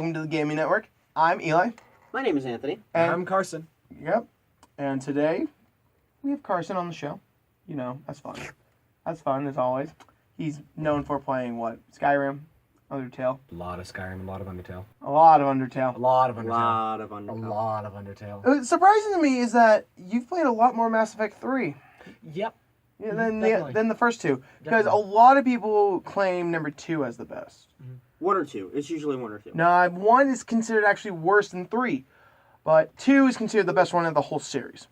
welcome to the Gaming Network. I'm Eli. My name is Anthony. And I'm Carson. Yep. And today, we have Carson on the show. You know, that's fun. That's fun, as always. He's known for playing, what? Skyrim? Undertale? A lot of Skyrim, a lot of Undertale. A lot of Undertale. A lot of Undertale. A lot of Undertale. Surprising to me is that you've played a lot more Mass Effect 3. Yep. Yeah, than the first two. Because Definitely. a lot of people claim number 2 as the best. One or two. It's usually one or two. No, 1 is considered actually worse than 3. But 2 is considered the best one of the whole series.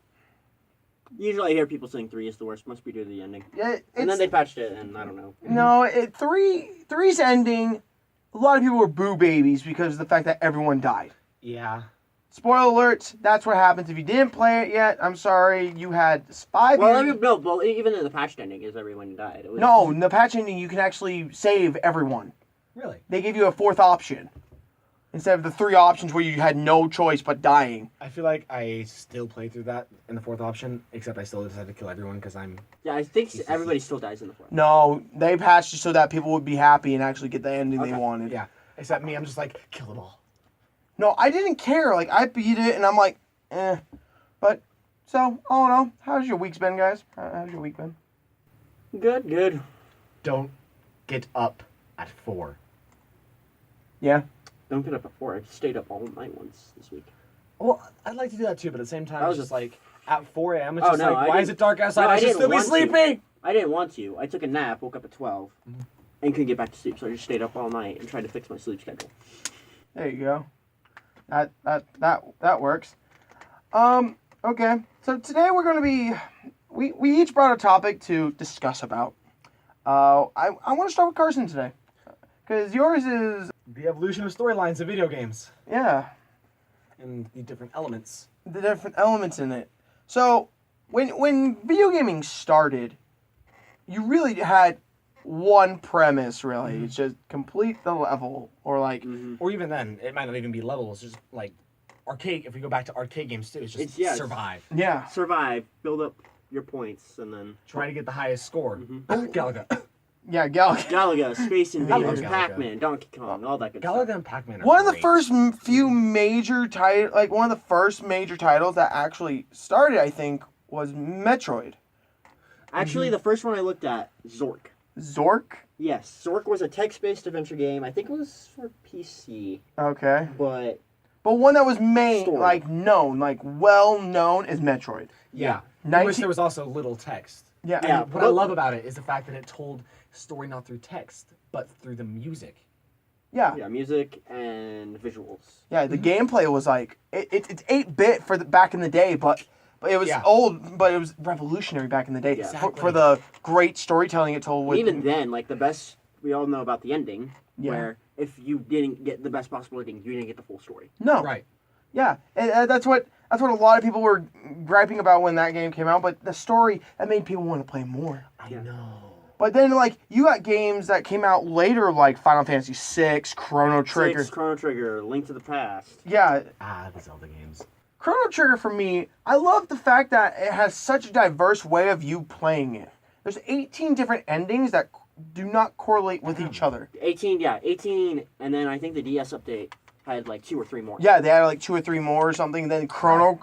Usually I hear people saying 3 is the worst. Must be due to the ending. Yeah, And then they patched it, and I don't know. No, 3's ending, a lot of people were boo babies because of the fact that everyone died. Yeah. Spoiler alert, that's what happens. If you didn't play it yet, I'm sorry, you had 5 years. Well, even in the patched ending, is everyone died. It was, No, in the patch ending, you can actually save everyone. Really? They give you a 4th option. Instead of the 3 options where you had no choice but dying. I feel like I still played through that in the 4th option, except I still decided to kill everyone because I'm... Yeah, I think everybody still dies in the fourth. No, they patched it so that people would be happy and actually get the ending they wanted. Yeah. Except me, I'm just like, kill them all. No, I didn't care. Like, I beat it and I'm like, eh. But, so, all in all, how's your week's been, guys? How's your week been? Good. Don't get up at 4. Yeah. Don't get up at 4. I stayed up all night once this week. Well, I'd like to do that too, but at the same time, I it's was just just- like, at 4 a.m., it's Oh, just no, like, I why is didn't- it dark outside? No, I I should didn't still be want to. sleeping! I didn't want to. I took a nap, woke up at 12, and couldn't get back to sleep, so I just stayed up all night and tried to fix my sleep schedule. There you go. That works. Okay. So today we're going to be... We each brought a topic to discuss about. I want to start with Carson today. Because yours is... The evolution of storylines of video games. Yeah. And the different elements. The different elements in it. So, when video gaming started, you really had one premise, really. It's just complete the level, or like... Or even then, it might not even be levels, just like arcade. If we go back to arcade games too, it's just survive. Yeah. Survive, build up your points, and then... Try to get the highest score. Galaga. Yeah, Galaga. Galaga, Space Invaders, Galaga. Pac-Man, Donkey Kong, all that good stuff. Galaga and Pac-Man are One of the great. first few major one of the first major titles that actually started, I think, was Metroid. Actually, the first one I looked at, Zork. Zork? Yes, Zork was a text-based adventure game. I think it was for PC, Okay. but But one that was Story. well known is Metroid. Yeah. I wish 19 there was also little text. Yeah. Yeah. And what I love about it is the fact that it told story not through text, but through the music. Yeah. yeah, music and visuals. Yeah, the gameplay was like it's 8-bit for back in the day, but it was old, but it was revolutionary back in the day Yeah. for the great storytelling it told. With Even then, like the best, we all know about the ending, Yeah. where if you didn't get the best possible ending, you didn't get the full story. no, Right. yeah, and that's what a lot of people were griping about when that game came out. But the story that made people want to play more. I Yeah. know. But then like you got games that came out later, like Final Fantasy VI, Chrono Trigger. 6, Chrono Trigger, Link to the Past. Yeah, The Zelda games. Chrono Trigger for me, I love the fact that it has such a diverse way of you playing it. There's 18 different endings that do not correlate with each other. 18, and then I think the DS update had like 2 or 3 more. Yeah, they had like 2 or 3 more or something. Then Chrono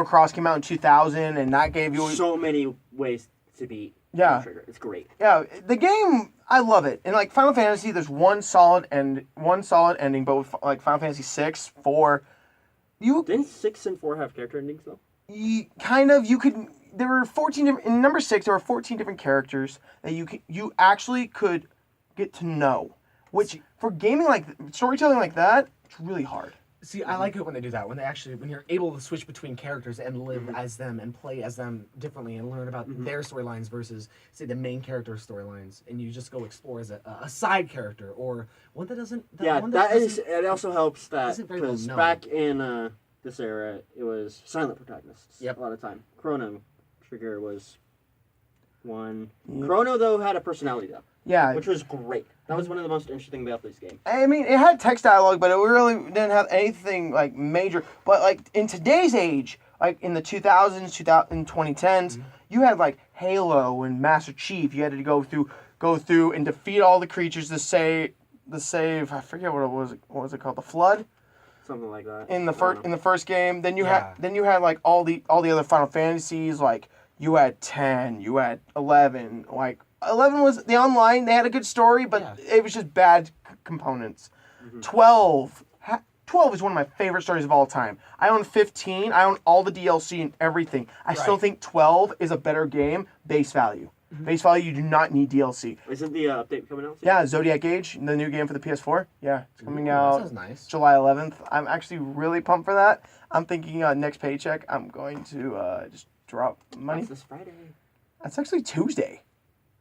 Cross came out in 2000, and that gave you So many ways to beat Yeah. Chrono Trigger. It's great. yeah. The game, I love it. And like Final Fantasy, there's one solid ending. But with like Final Fantasy 6, 4, Didn't 6 and 4 have character endings though? you could. There were 14 different. In number 6, there were 14 different characters that you actually could get to know. Which for gaming like storytelling like that, it's really hard. See, I like it when they do that. When you're able to switch between characters and live as them and play as them differently and learn about their storylines versus, say, the main character's storylines, and you just go explore as a side character or one that doesn't. It also helps that isn't very well because known. back in this era, it was silent protagonists. Yep. A lot of time. Chrono Trigger was one. Yep. Chrono though had a personality though, Yeah. which was great. That was one of the most interesting about this game. I mean, it had text dialogue, but it really didn't have anything like major. But like in today's age, like in the 2000s, 2010s, you had like Halo and Master Chief. You had to go through and defeat all the creatures to the save. I forget what it was. What was it called? The flood Something like that. in the I don't know. first game. Then you Yeah. had like all the other Final Fantasies. Like you had 10, you had 11. Like 11 was the online. They had a good story, but Yeah. it was just bad components. 12. 12 is one of my favorite stories of all time. I own 15. I own all the DLC and everything. I still Right. think 12 is a better game base value. Base value, you do not need DLC. Isn't the update coming out soon? Yeah, Zodiac Age, the new game for the PS4. Yeah, it's coming That out sounds nice. July 11th. I'm actually really pumped for that. I'm thinking next paycheck, I'm going to just drop money. That's this Friday. That's actually Tuesday.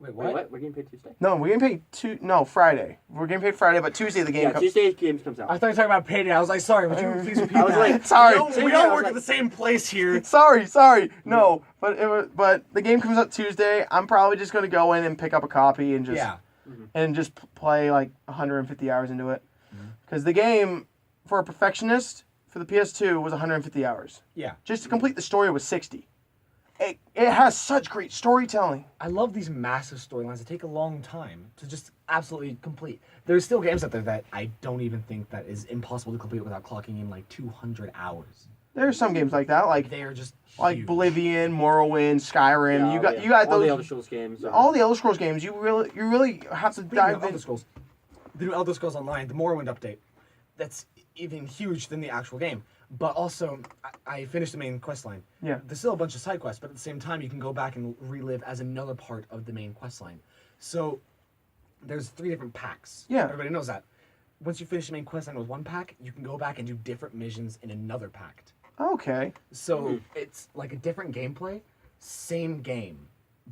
Wait, Wait, what? We're getting paid Tuesday? No, we're getting paid Friday. We're getting paid Friday, but Tuesday the game Yeah, comes. Tuesday games comes out. I thought you were talking about payday. I was like, sorry, would you please repeat I was that? like, Sorry. We I don't was work like- at the same place here. Sorry. No, but the game comes out Tuesday. I'm probably just gonna go in and pick up a copy and just play like 150 hours into it. Because the game, for a perfectionist, for the PS2 was 150 hours. Yeah. Just to complete the story was 60. It has such great storytelling. I love these massive storylines that take a long time to just absolutely complete. There's still games out there that I don't even think that is impossible to complete without clocking in like 200 hours. There's some games like that, like They are just like huge. Oblivion, Morrowind, Skyrim. Yeah, you got all the those Elder Scrolls games. all the Elder Scrolls games. You really have to Speaking dive of in. Elder Scrolls, the new Elder Scrolls Online, the Morrowind update, that's even huge than the actual game. But also, I finished the main quest line. Yeah. There's still a bunch of side quests, but at the same time, you can go back and relive as another part of the main quest line. So, there's 3 different packs. Yeah. Everybody knows that. Once you finish the main quest line with one pack, you can go back and do different missions in another pack. Okay. So, it's like a different gameplay, same game,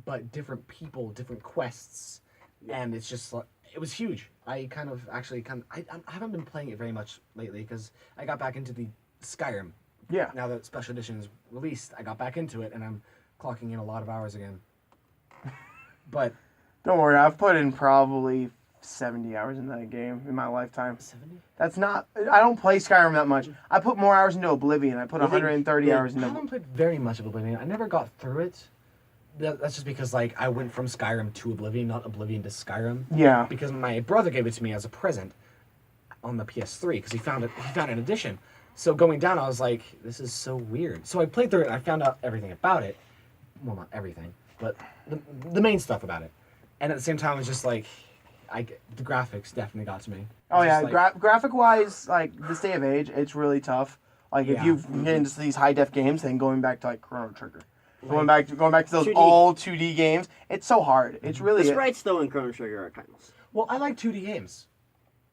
but different people, different quests. And it's just like, it was huge. I haven't been playing it very much lately because I got back into the Skyrim. Yeah. Now that Special Edition is released, I got back into it and I'm clocking in a lot of hours again. But Don't worry, I've put in probably 70 hours in that game in my lifetime. 70? That's not. I don't play Skyrim that much. I put more hours into Oblivion. I put I think 130 the- hours I into. haven't played very much of Oblivion. I never got through it. That's just because like I went from Skyrim to Oblivion, not Oblivion to Skyrim. Yeah. Because my brother gave it to me as a present on the PS3 because he found an edition. So going down, I was like, this is so weird. So I played through it and I found out everything about it. Well, not everything, but the main stuff about it. And at the same time, it was just like, the graphics definitely got to me. Oh It's yeah, just like- graphic wise, like this day of age, it's really tough. Like if Yeah. you get into these high def games, then going back to like Chrono Trigger, going back to those 2D. all 2D games, it's so hard. It's really The sprites though in Chrono Trigger are timeless. Well, I like 2D games.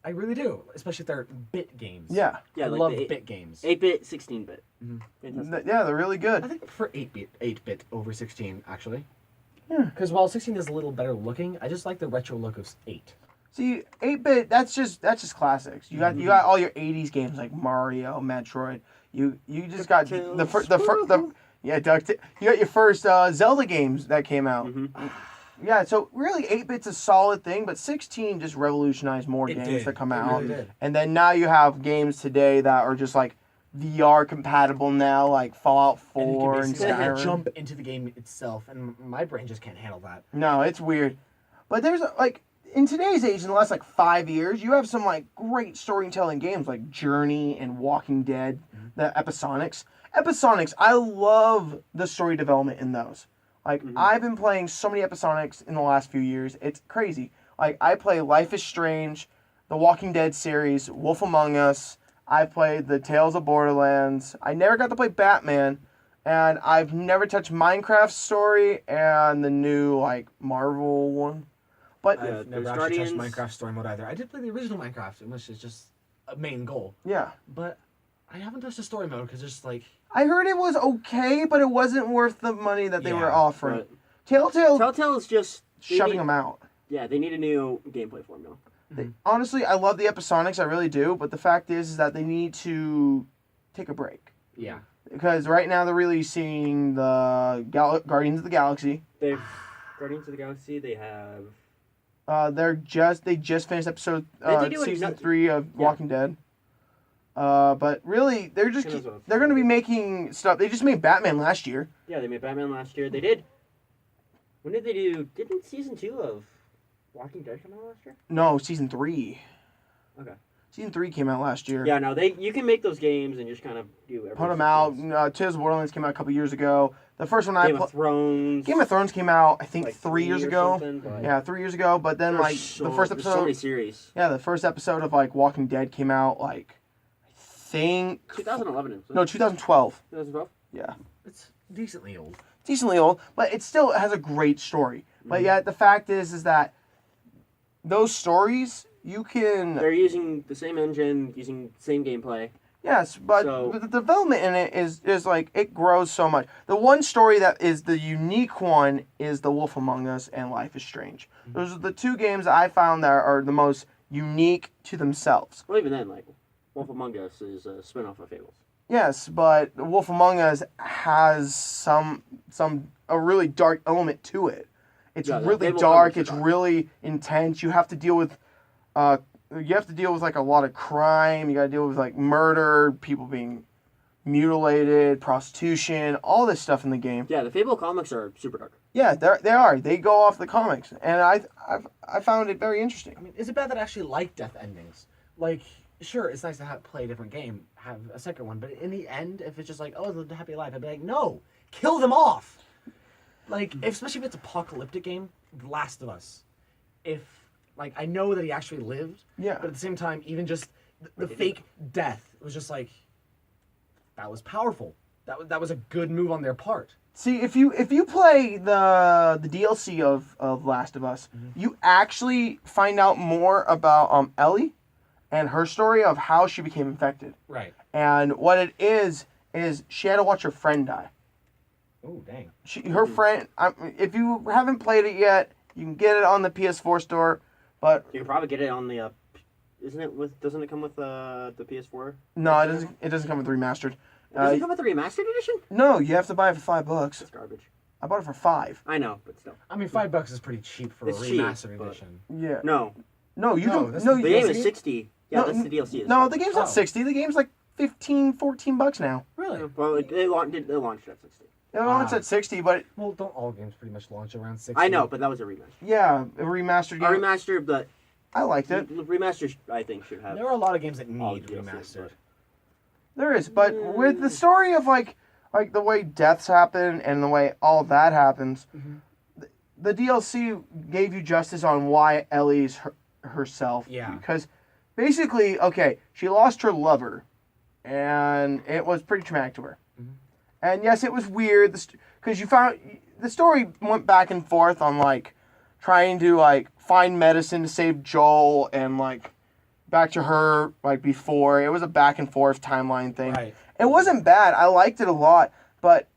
I really do, especially if they're bit games. yeah, Yeah, I like love the bit games. 8-bit, 16-bit. yeah, they're really I good. think I prefer 8-bit over 16 actually. Yeah. Because while 16 is a little better looking, I just like the retro look of 8. See, 8-bit, that's just classics. You got all your 80s games like Mario, Metroid. You just got the DuckTales. You got your first Zelda games that came out. Mm-hmm. Yeah, so really 8-bit's a solid thing, but 16 just revolutionized more It games did. that come It out. really did. And then now you have games today that are just like VR compatible now, like Fallout And you 4 can and basically Skyrim. jump into the game itself, and my brain just can't handle that. No, it's weird. But there's like in today's age, in the last like 5 years, you have some like great storytelling games like Journey and Walking Dead, the Episonics. Episonics, I love the story development in those. Like I've been playing so many Episonics in the last few years. It's crazy. Like I play Life is Strange, the Walking Dead series, Wolf Among Us. I played the Tales of Borderlands. I never got to play Batman, and I've never touched Minecraft story and the new like Marvel one. But Yeah, I've never there's actually touched Guardians. Minecraft story mode either. I did play the original Minecraft, which is just a main goal. yeah, But I haven't touched the story mode because it's like, I heard it was okay, but it wasn't worth the money that they Yeah, were offering. But Telltale Telltale is just they shoving need- them out. Yeah, they need a new gameplay formula. Honestly, I love the Episonics, I really do. But the fact is that they need to take a break yeah. because right now they're releasing the Guardians of the Galaxy. They've Guardians of the Galaxy. They have They just finished episode Didn't they do season it- 3 of Yeah. Walking Dead. But really, they're just Who knows what- they're gonna be making stuff. They just made Batman last year. yeah. They made Batman last year. They did. When did they do? Didn't season 2 of Walking Dead come out last year? No, season 3. Okay. Season 3 came out last year. Yeah, no, you can make those games and just kind of do everything. Put them out. Tales of Borderlands came out a couple years ago. The first one Game of Thrones. Game of Thrones came out, I think, like 3 years or ago. something, but Yeah, 3 years ago. But then, like, there's the first there's episode. so many series. Yeah, the first episode of like Walking Dead came out like, I think. 2011. Isn't it? No, 2012. 2012. Yeah, It's decently old. decently old, but it still has a great story. But yet the fact is that those stories you can. They're using the same engine, using the same gameplay. Yes, but So- the development in it is like it grows so much. The one story that is the unique one is The Wolf Among Us and Life is Strange. Those are the two games I found that are the most unique to themselves. Well, even then, like Wolf Among Us is a spin-off of Fables. Yes, but The Wolf Among Us has a really dark element to it. It's Yeah, the really Fable dark. comics are It's dark. really intense. You have to deal with like a lot of crime. You got to deal with like murder, people being mutilated, prostitution, all this stuff in the game. Yeah, the Fable comics are super dark. Yeah, they are. They go off the comics, and I found it very interesting. I mean, is it bad that I actually like death endings? Like, sure, it's nice to play a different game, have a second one, but in the end, if it's just like, oh, the happy life, I'd be like, no, kill them off. Like, especially if it's an apocalyptic game, The Last of Us. If, like, I know that he actually lived, Yeah. but at the same time, even just the fake death was just like, that was powerful. That was a good move on their part. See, if you play the DLC of Last of Us, you actually find out more about Ellie and her story of how she became infected. Right. And what it is she had to watch her friend die. Oh, dang. Her friend. If you haven't played it yet, you can get it on the PS4 store. But You can probably get it on the. Doesn't it come with the PS4? no, it doesn't. It doesn't come with remastered. Does it come with the remastered edition? No, you have to buy it for $5. That's garbage. I bought it for $5. I know, but still. I mean, $5 is pretty cheap for It's a cheap, remastered but- edition. Yeah. No, No, you No, can. that's No, the the you game DLC? is 60. Yeah, No, that's the DLC. No, the game's not Oh. 60. The game's like $15-$14 now. Really? Well, they launched at 60. No, it's at 60, but Well, don't all games pretty much launch around 60? I know, but that was a remaster. yeah, a remastered A game. remaster, but I liked it. remaster I think should have. There are a lot of games that all need DLCs, remastered. There is, but with the story of like the way deaths happen and the way all that happens, the DLC gave you justice on why Ellie's herself. Yeah. Because basically, okay, she lost her lover, and it was pretty traumatic to her. And yes, it was weird because you found the story went back and forth on like trying to like find medicine to save Joel and like back to her like before. It was a back and forth timeline thing. Right. It wasn't bad. I liked it a lot, but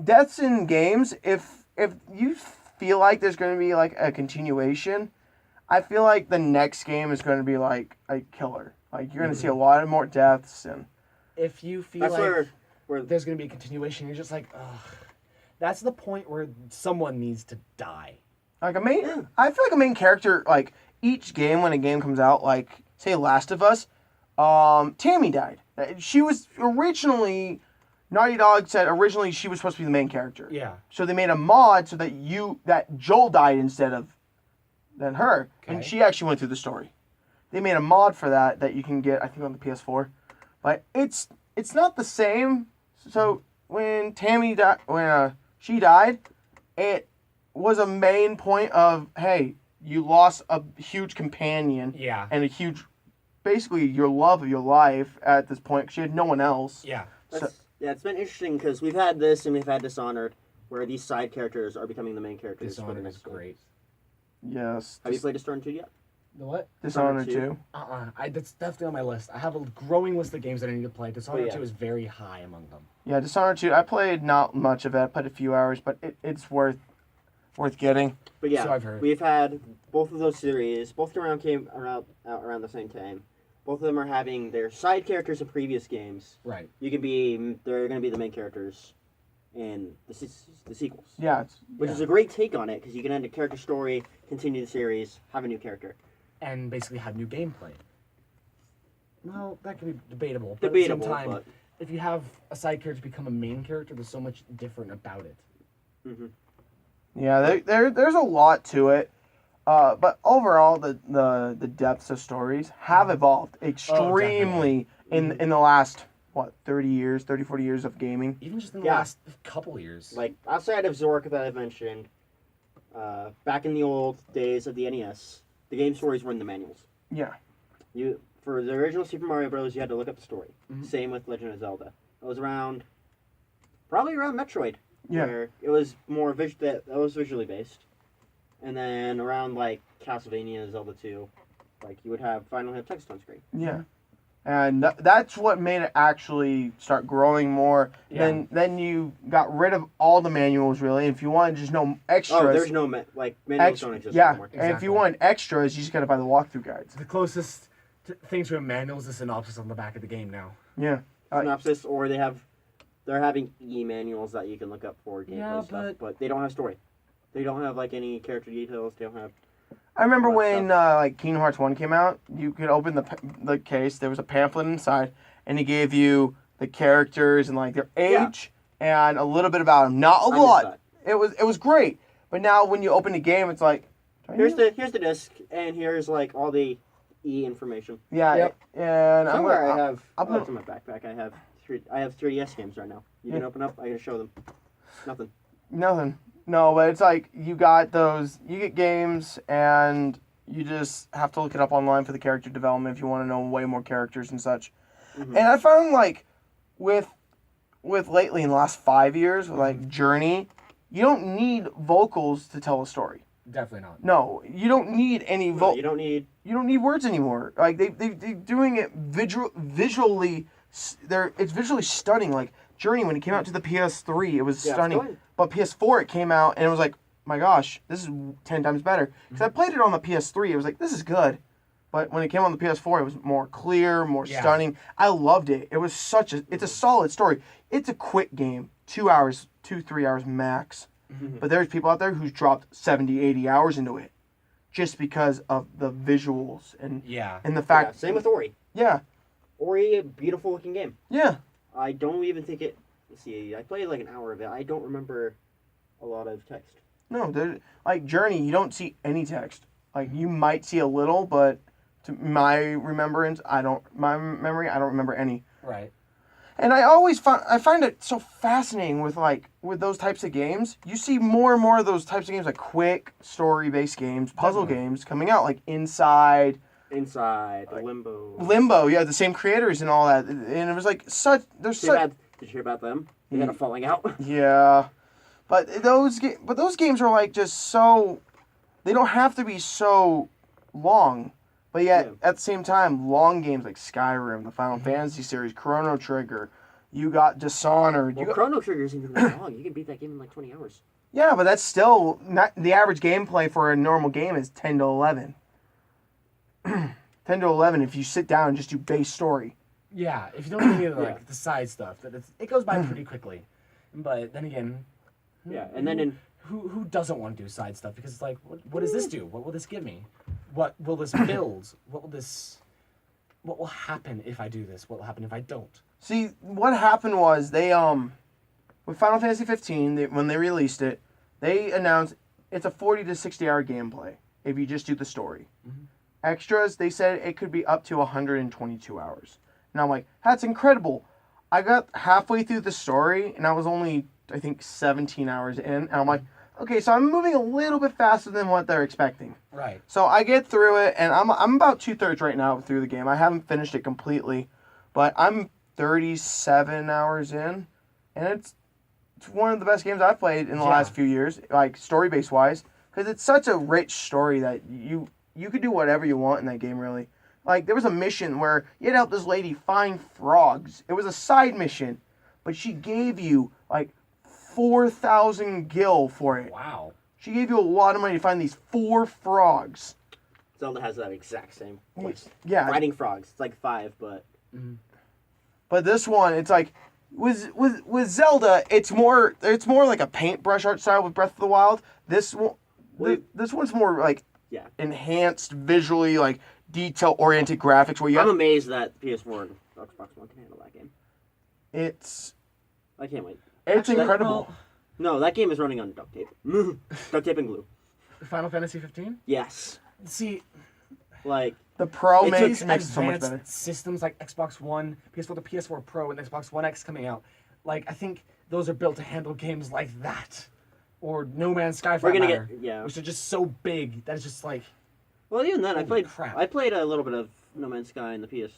deaths in games, if you feel like there's going to be like a continuation, I feel like the next game is going to be like a killer. Like you're going to see a lot of more deaths and If you feel That's like where there's going to be a continuation, you're just like, ugh. That's the point where someone needs to die. like I feel like a main character like each game when a game comes out, like say Last of Us, Tammy died. She was originally Naughty Dog said originally she was supposed to be the main character. Yeah. So they made a mod so that Joel died instead of than her, and Okay. she actually went through the story. They made a mod for that you can get I think on the PS4, but it's not the same. So when Tammy died, she died, it was a main point of hey, you lost a huge companion Yeah. and a huge, basically your love of your life at this point. 'Cause she had no one else. Yeah. yeah, it's been interesting because we've had this and we've had Dishonored, where these side characters are becoming the main characters for the Dishonored next is game. great. Yes. Have you played Dishonored 2 yet? The what? Dishonored Dishonored 2. That's definitely on my list. I have a growing list of games that I need to play. Dishonored yeah. 2 is very high among them. Yeah, Dishonored 2. I played not much of it. I played a few hours, but it's worth getting. But yeah, So I've heard. we've had both of those series. Both came out around the same time. Both of them are having their side characters in previous games. Right. They're going to be the main characters in the sequels. Yeah, Which is a great take on it because you can end a character story, continue the series, have a new character. And basically have new gameplay. Well, that can be debatable. But Debatable, at the same time, but if you have a side character become a main character, there's so much different about it. yeah. There's a lot to it. But overall, the depths of stories have evolved extremely in the last, 30 years, 30, 40 years of gaming. Even just in the Yeah. last couple years. Like outside of Zork that I mentioned, back in the old days of the NES, the game stories were in the manuals. Yeah. You for the original Super Mario Bros. You had to look up the story. Mhm. Same with Legend of Zelda. It was probably around Metroid. Yeah. Where it was more that was visually based, and then around like Castlevania, Zelda 2, like you would finally have text on screen. Yeah. And that's what made it actually start growing more. Yeah. Then you got rid of all the manuals, really. If you wanted just no extras. Oh, there's no manuals don't exist yeah. anymore. And if Exactly. you want extras, you just got to buy the walkthrough guides. the closest thing to a manual is the synopsis on the back of the game now. Yeah. Synopsis, or they're having e-manuals that you can look up for gameplay Yeah, stuff, but they don't have story. They don't have like any character details. They don't have. I remember All that when like Kingdom Hearts 1 came out, you could open the case, there was a pamphlet inside, and it gave you the characters and like their age and a little bit about them. Not a I missed lot. that. It was great. But now when you open the game, it's like Here's the disc, and here's like all the e information. yeah, Yep. and I'm Somewhere gonna, I have. I'm It's in my backpack. I have 3DS games right now. You can open up. I can show them. Nothing. nothing. No, but it's like you get games and you just have to look it up online for the character development if you want to know way more characters and such. Mhm. And I found like with lately in the last 5 years, like Journey, you don't need vocals to tell a story. Definitely not. No, you don't need any You don't need. you don't need words anymore. Like they're doing it visually. It's visually stunning. Like Journey, when it came out to the PS3, it was stunning. Stunning. But PS4, it came out and it was like, my gosh, this is 10 times better. Because I played it on the PS3, it was like, this is good. But when it came on the PS4, it was more clear, more stunning. I loved it. It was it's a solid story. It's a quick game, 3 hours max. But there's people out there who's dropped 70, 80 hours into it just because of the visuals and Yeah. the Yeah, fact. same with Ori. Yeah, Ori, a beautiful looking game. yeah. I don't even think it. Let's see, I played like an hour of it. I don't remember a lot of text. No, like Journey, you don't see any text. Like you might see a little, but to my memory, I don't remember any. Right. And I find it so fascinating with those types of games. You see more and more of those types of games, like quick story-based games, puzzle games coming out, like Inside, Limbo. Yeah, the same creators and all that. And it was like Did you hear about them? They had a falling out. Yeah, but those games are like just so, they don't have to be so long, but yet at the same time, long games like Skyrim, the Final Fantasy series, Chrono Trigger, you got Dishonored. Well, Chrono Trigger isn't even that long. You can beat that game in like 20 hours. Yeah, but that's still not the average gameplay for a normal game is 10 to 11. 10 to 11 if you sit down and just do base story. Yeah, if you don't do any of the side stuff, it goes by pretty quickly. But then again, Yeah, and then who doesn't want to do side stuff? Because it's like, what does this do? What will this give me? What will this build? What will happen if I do this? What will happen if I don't? See, what happened was they with Final Fantasy 15, when they released it, they announced it's a 40 to 60 hour gameplay if you just do the story. Extras, they said it could be up to 122 hours. And I'm like, that's incredible. I got halfway through the story and I was only, I think, 17 hours in. And I'm like, okay, so I'm moving a little bit faster than what they're expecting. Right. So I get through it, and I'm about 2/3 right now through the game. I haven't finished it completely, but I'm 37 hours in, and it's one of the best games I've played in the last few years, like story-based wise, because it's such a rich story that you could do whatever you want in that game, really. Like, there was a mission where you had to help this lady find frogs. It was a side mission, but she gave you, like, 4,000 gil for it. Wow. She gave you a lot of money to find these 4 frogs. Zelda has that exact same place. Yeah. Fighting frogs. It's like 5, but But this one, it's like with Zelda, it's more like a paintbrush art style with Breath of the Wild. This one's more like enhanced visually, like detail oriented graphics. Where I'm amazed that PS4 and Xbox One can handle that game. I can't wait. It's incredible. No, that game is running on duct tape. Duct tape and glue. Final Fantasy 15. Yes. See, Like, The Pro It's makes these it so much advanced better. systems like Xbox One, PS4, the PS4 Pro, and Xbox One X coming out, like I think those are built to handle games like that, or No Man's Sky for we're that gonna matter, get yeah. which are just so big that it's just like Well, even then, Holy crap. I played a little bit of No Man's Sky in the base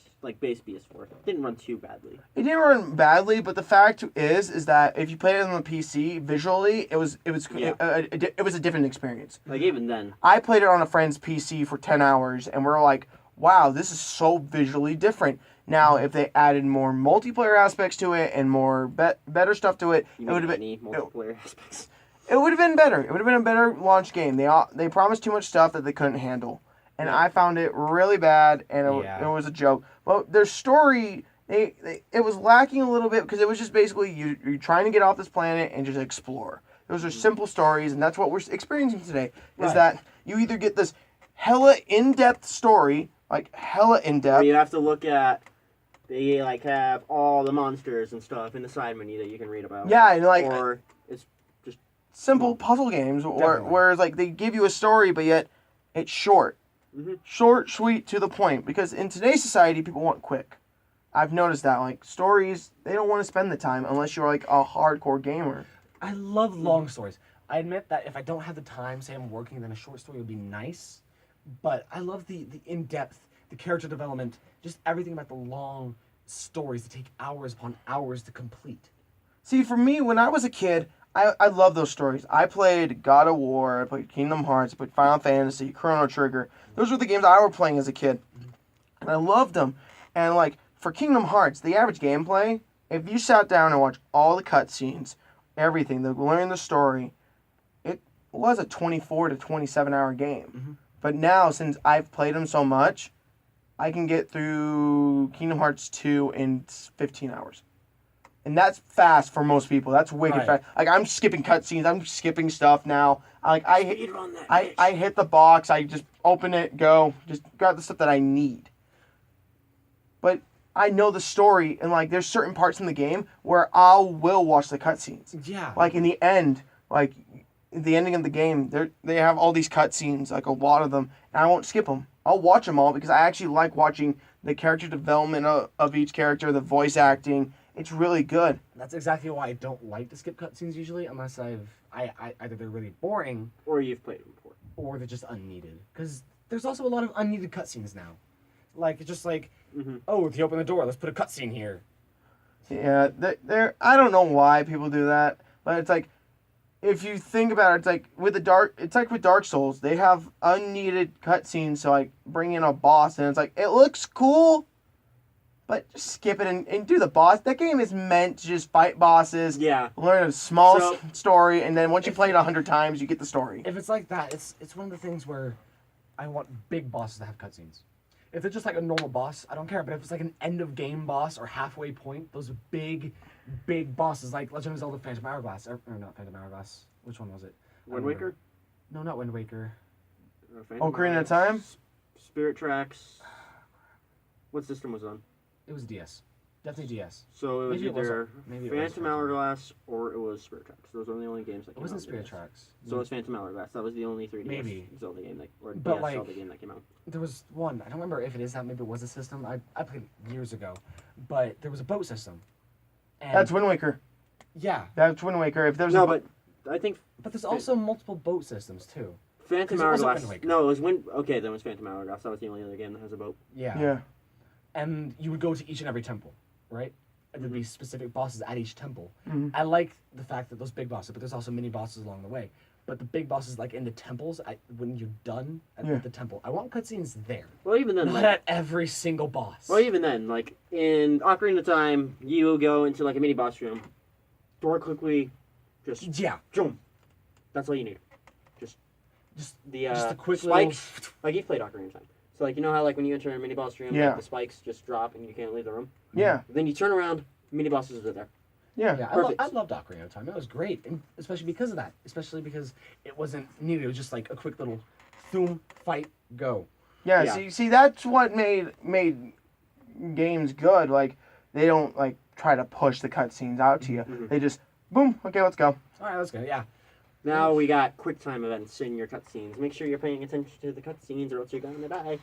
PS4. It didn't run too badly. It didn't run badly, but the fact is that if you played it on the PC, visually, it was Yeah. it was a different experience. Like even then, I played it on a friend's PC for 10 hours, and we're like, wow, this is so visually different. Now, if they added more multiplayer aspects to it and more better stuff to it, you it would have mean been any multiplayer aspects. it would have been better. It would have been a better launch game. They promised too much stuff that they couldn't handle, and Yeah. I found it really bad, and Yeah. it was a joke. Well, their story. It was lacking a little bit because it was just basically you're trying to get off this planet and just explore. Those are simple stories, and that's what we're experiencing today. Is Right. that you either get this hella in-depth story, like hella Where in-depth. you have to look at, they like have all the monsters and stuff in the side menu that you can read about. Yeah, and like Or it's simple puzzle games, or Definitely. whereas like they give you a story, but yet it's short, Mhm. short, sweet, to the point. Because in today's society, people want quick. I've noticed that like stories, they don't want to spend the time unless you're like a hardcore gamer. I love long stories. I admit that if I don't have the time, say I'm working, then a short story would be nice. But I love the in-depth, the character development, just everything about the long stories that take hours upon hours to complete. See, for me, when I was a kid, I love those stories. I played God of War, I played Kingdom Hearts, I played Final Fantasy, Chrono Trigger. Those were the games I was playing as a kid. And I loved them. And like, for Kingdom Hearts, the average gameplay, if you sat down and watched all the cutscenes, everything, learn the story, it was a 24 to 27 hour game. Mhm. But now, since I've played them so much, I can get through Kingdom Hearts 2 in 15 hours. And that's fast for most people. That's wicked Right. fast. Like, I'm skipping cutscenes. I'm skipping stuff now. Like, Speedrun that I bitch. hit the box. I just open it, go. Just got the stuff that I need. But I know the story, and, like, there's certain parts in the game where I will watch the cutscenes. Yeah. Like, in the end, like, the ending of the game, they have all these cutscenes, like, a lot of them, and I won't skip them. I'll watch them all because I actually like watching the character development of each character, the voice acting. It's really good. That's exactly why I don't like to skip cutscenes usually, unless I either they're really boring Or you've played it before. or they're just unneeded. Because there's also a lot of unneeded cutscenes now. Like, it's just like, Mhm. oh, if you open the door, let's put a cutscene here. Yeah, they're I don't know why people do that, but it's like, if you think about it, it's like with Dark Souls, they have unneeded cutscenes to like bring in a boss, and it's like it looks cool, but just skip it and do the boss. That game is meant to just fight bosses, Yeah. learn a small So- story, and then once you play it 100 times, you get the story. If it's like that, it's one of the things where I want big bosses to have cutscenes. If it's just like a normal boss, I don't care. But if it's like an end of game boss or halfway point, those big bosses like Legend of Zelda: Phantom Hourglass, or not Phantom Hourglass. Which one was it? I Wind don't remember. Waker? No, not Wind Waker. Phantom Ocarina of Hourglass, Time? Spirit Tracks. What system was on? It was DS. Definitely DS. So it was Maybe it was- either maybe it was Phantom Phantom. Hourglass or it was Spirit Tracks. Those are the only games that It came wasn't out. Spirit DS. Tracks. So it was Phantom Hourglass. That was the only 3DS Maybe. Zelda game or But, DS like- Zelda game that came out. There was one. I don't remember if it is that. Maybe it was a system. I played it years ago, but there was a boat system. And That's Wind Waker. yeah, That's Wind Waker. If there's No, a but I think but there's also multiple boat systems too. Phantom 'Cause it wasn't Hourglass. Wind Waker. No, it was Wind. Okay, then it was Phantom Hourglass. That was the only other game that has a boat. yeah. And you would go to each and every temple, right? And there'd be specific bosses at each temple. Mhm. I like the fact that those big bosses, but there's also mini bosses along the way. But the big bosses, like in the temples, when you're done at Yeah. the temple, I want cutscenes there, Well, even then, not like, at every single boss. well, even then, like in Ocarina of Time, you go into like a mini boss room, door quickly, just Yeah, jump. That's all you need. just The just a quick spikes. little. Like you've played Ocarina of Time, so like you know how like when you enter a mini boss room, Yeah. like, the spikes just drop and you can't leave the room. Yeah. Then you turn around, mini bosses are there. Yeah. Yeah, Perfect. I loved Ocarina of Time. It was great, and especially because of that. Especially because it wasn't needed. It was just like a quick little, boom, fight, go. Yeah, Yeah. see, that's what made games good. Like, they don't like try to push the cutscenes out to you. Mhm. They just boom, okay, let's go. All right, let's go. Yeah, Now we got QuickTime events in your cutscenes. Make sure you're paying attention to the cutscenes, or else you're gonna die.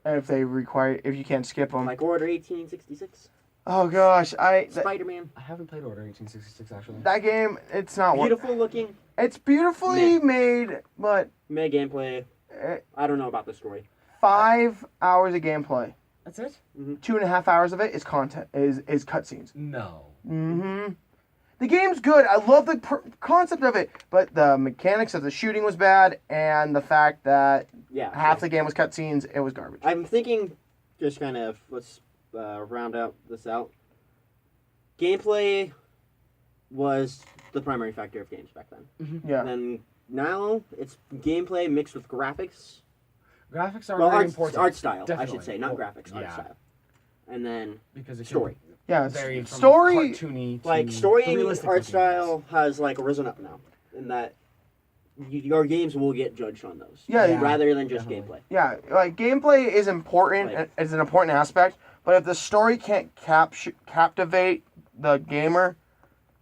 If you can't skip them. Like Order 1866, Oh gosh, Spider-Man. I haven't played Order 1866 actually. that game, it's not one. Beautiful looking. It's beautifully made, but Meh gameplay. eh, I don't know about the story. 5 hours of gameplay. That's it? 2.5 hours of it is content, is cutscenes. No. Mm-hmm. The game's good. I love the concept of it, but the mechanics of the shooting was bad, and the fact that Yeah. half the game was cutscenes, it was garbage. I'm thinking, just kind of, let's round out this out. Gameplay was the primary factor of games back then. Yeah. And then now it's gameplay mixed with graphics. Graphics are Well, very art, important. art style, I Definitely. should say, not Well, graphics, art yeah. style. And then Because it can story. Yeah, vary from story. cartoony to Like, story the and realistic art looking style has, like, risen up now. In that your games will get judged on those. Yeah, Yeah. Rather than just Definitely. gameplay. Yeah, like gameplay is important. Like- It's an important aspect, but if the story can't captivate the gamer,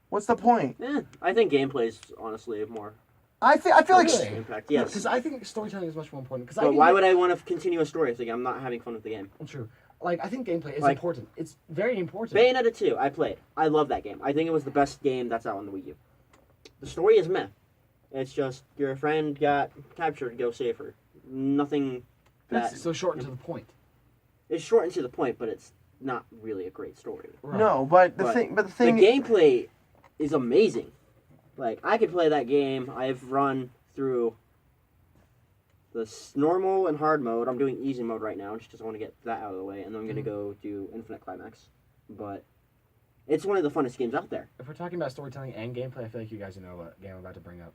what's the point? I think gameplay is honestly more I feel like Really? impact. Yes. Yes. Because I think storytelling is much more important. Because But why would I want to continue a story if I'm not having fun with the game? True. Like, I think gameplay is Like- important. It's very important. Bayonetta 2, I played. I love that game. I think it was the best game that's out on the Wii U. The story is meh. It's just your friend got captured, go save her. Nothing that It's so short and to the point. it's short and to the point, but it's not really a great story. Right. no, but the But thing, The gameplay is amazing. Like, I could play that game. I've run through the normal and hard mode. I'm doing easy mode right now, just because I want to get that out of the way, and then I'm going to go do Infinite Climax. But it's one of the funnest games out there. If we're talking about storytelling and gameplay, I feel like you guys know what game I'm about to bring up.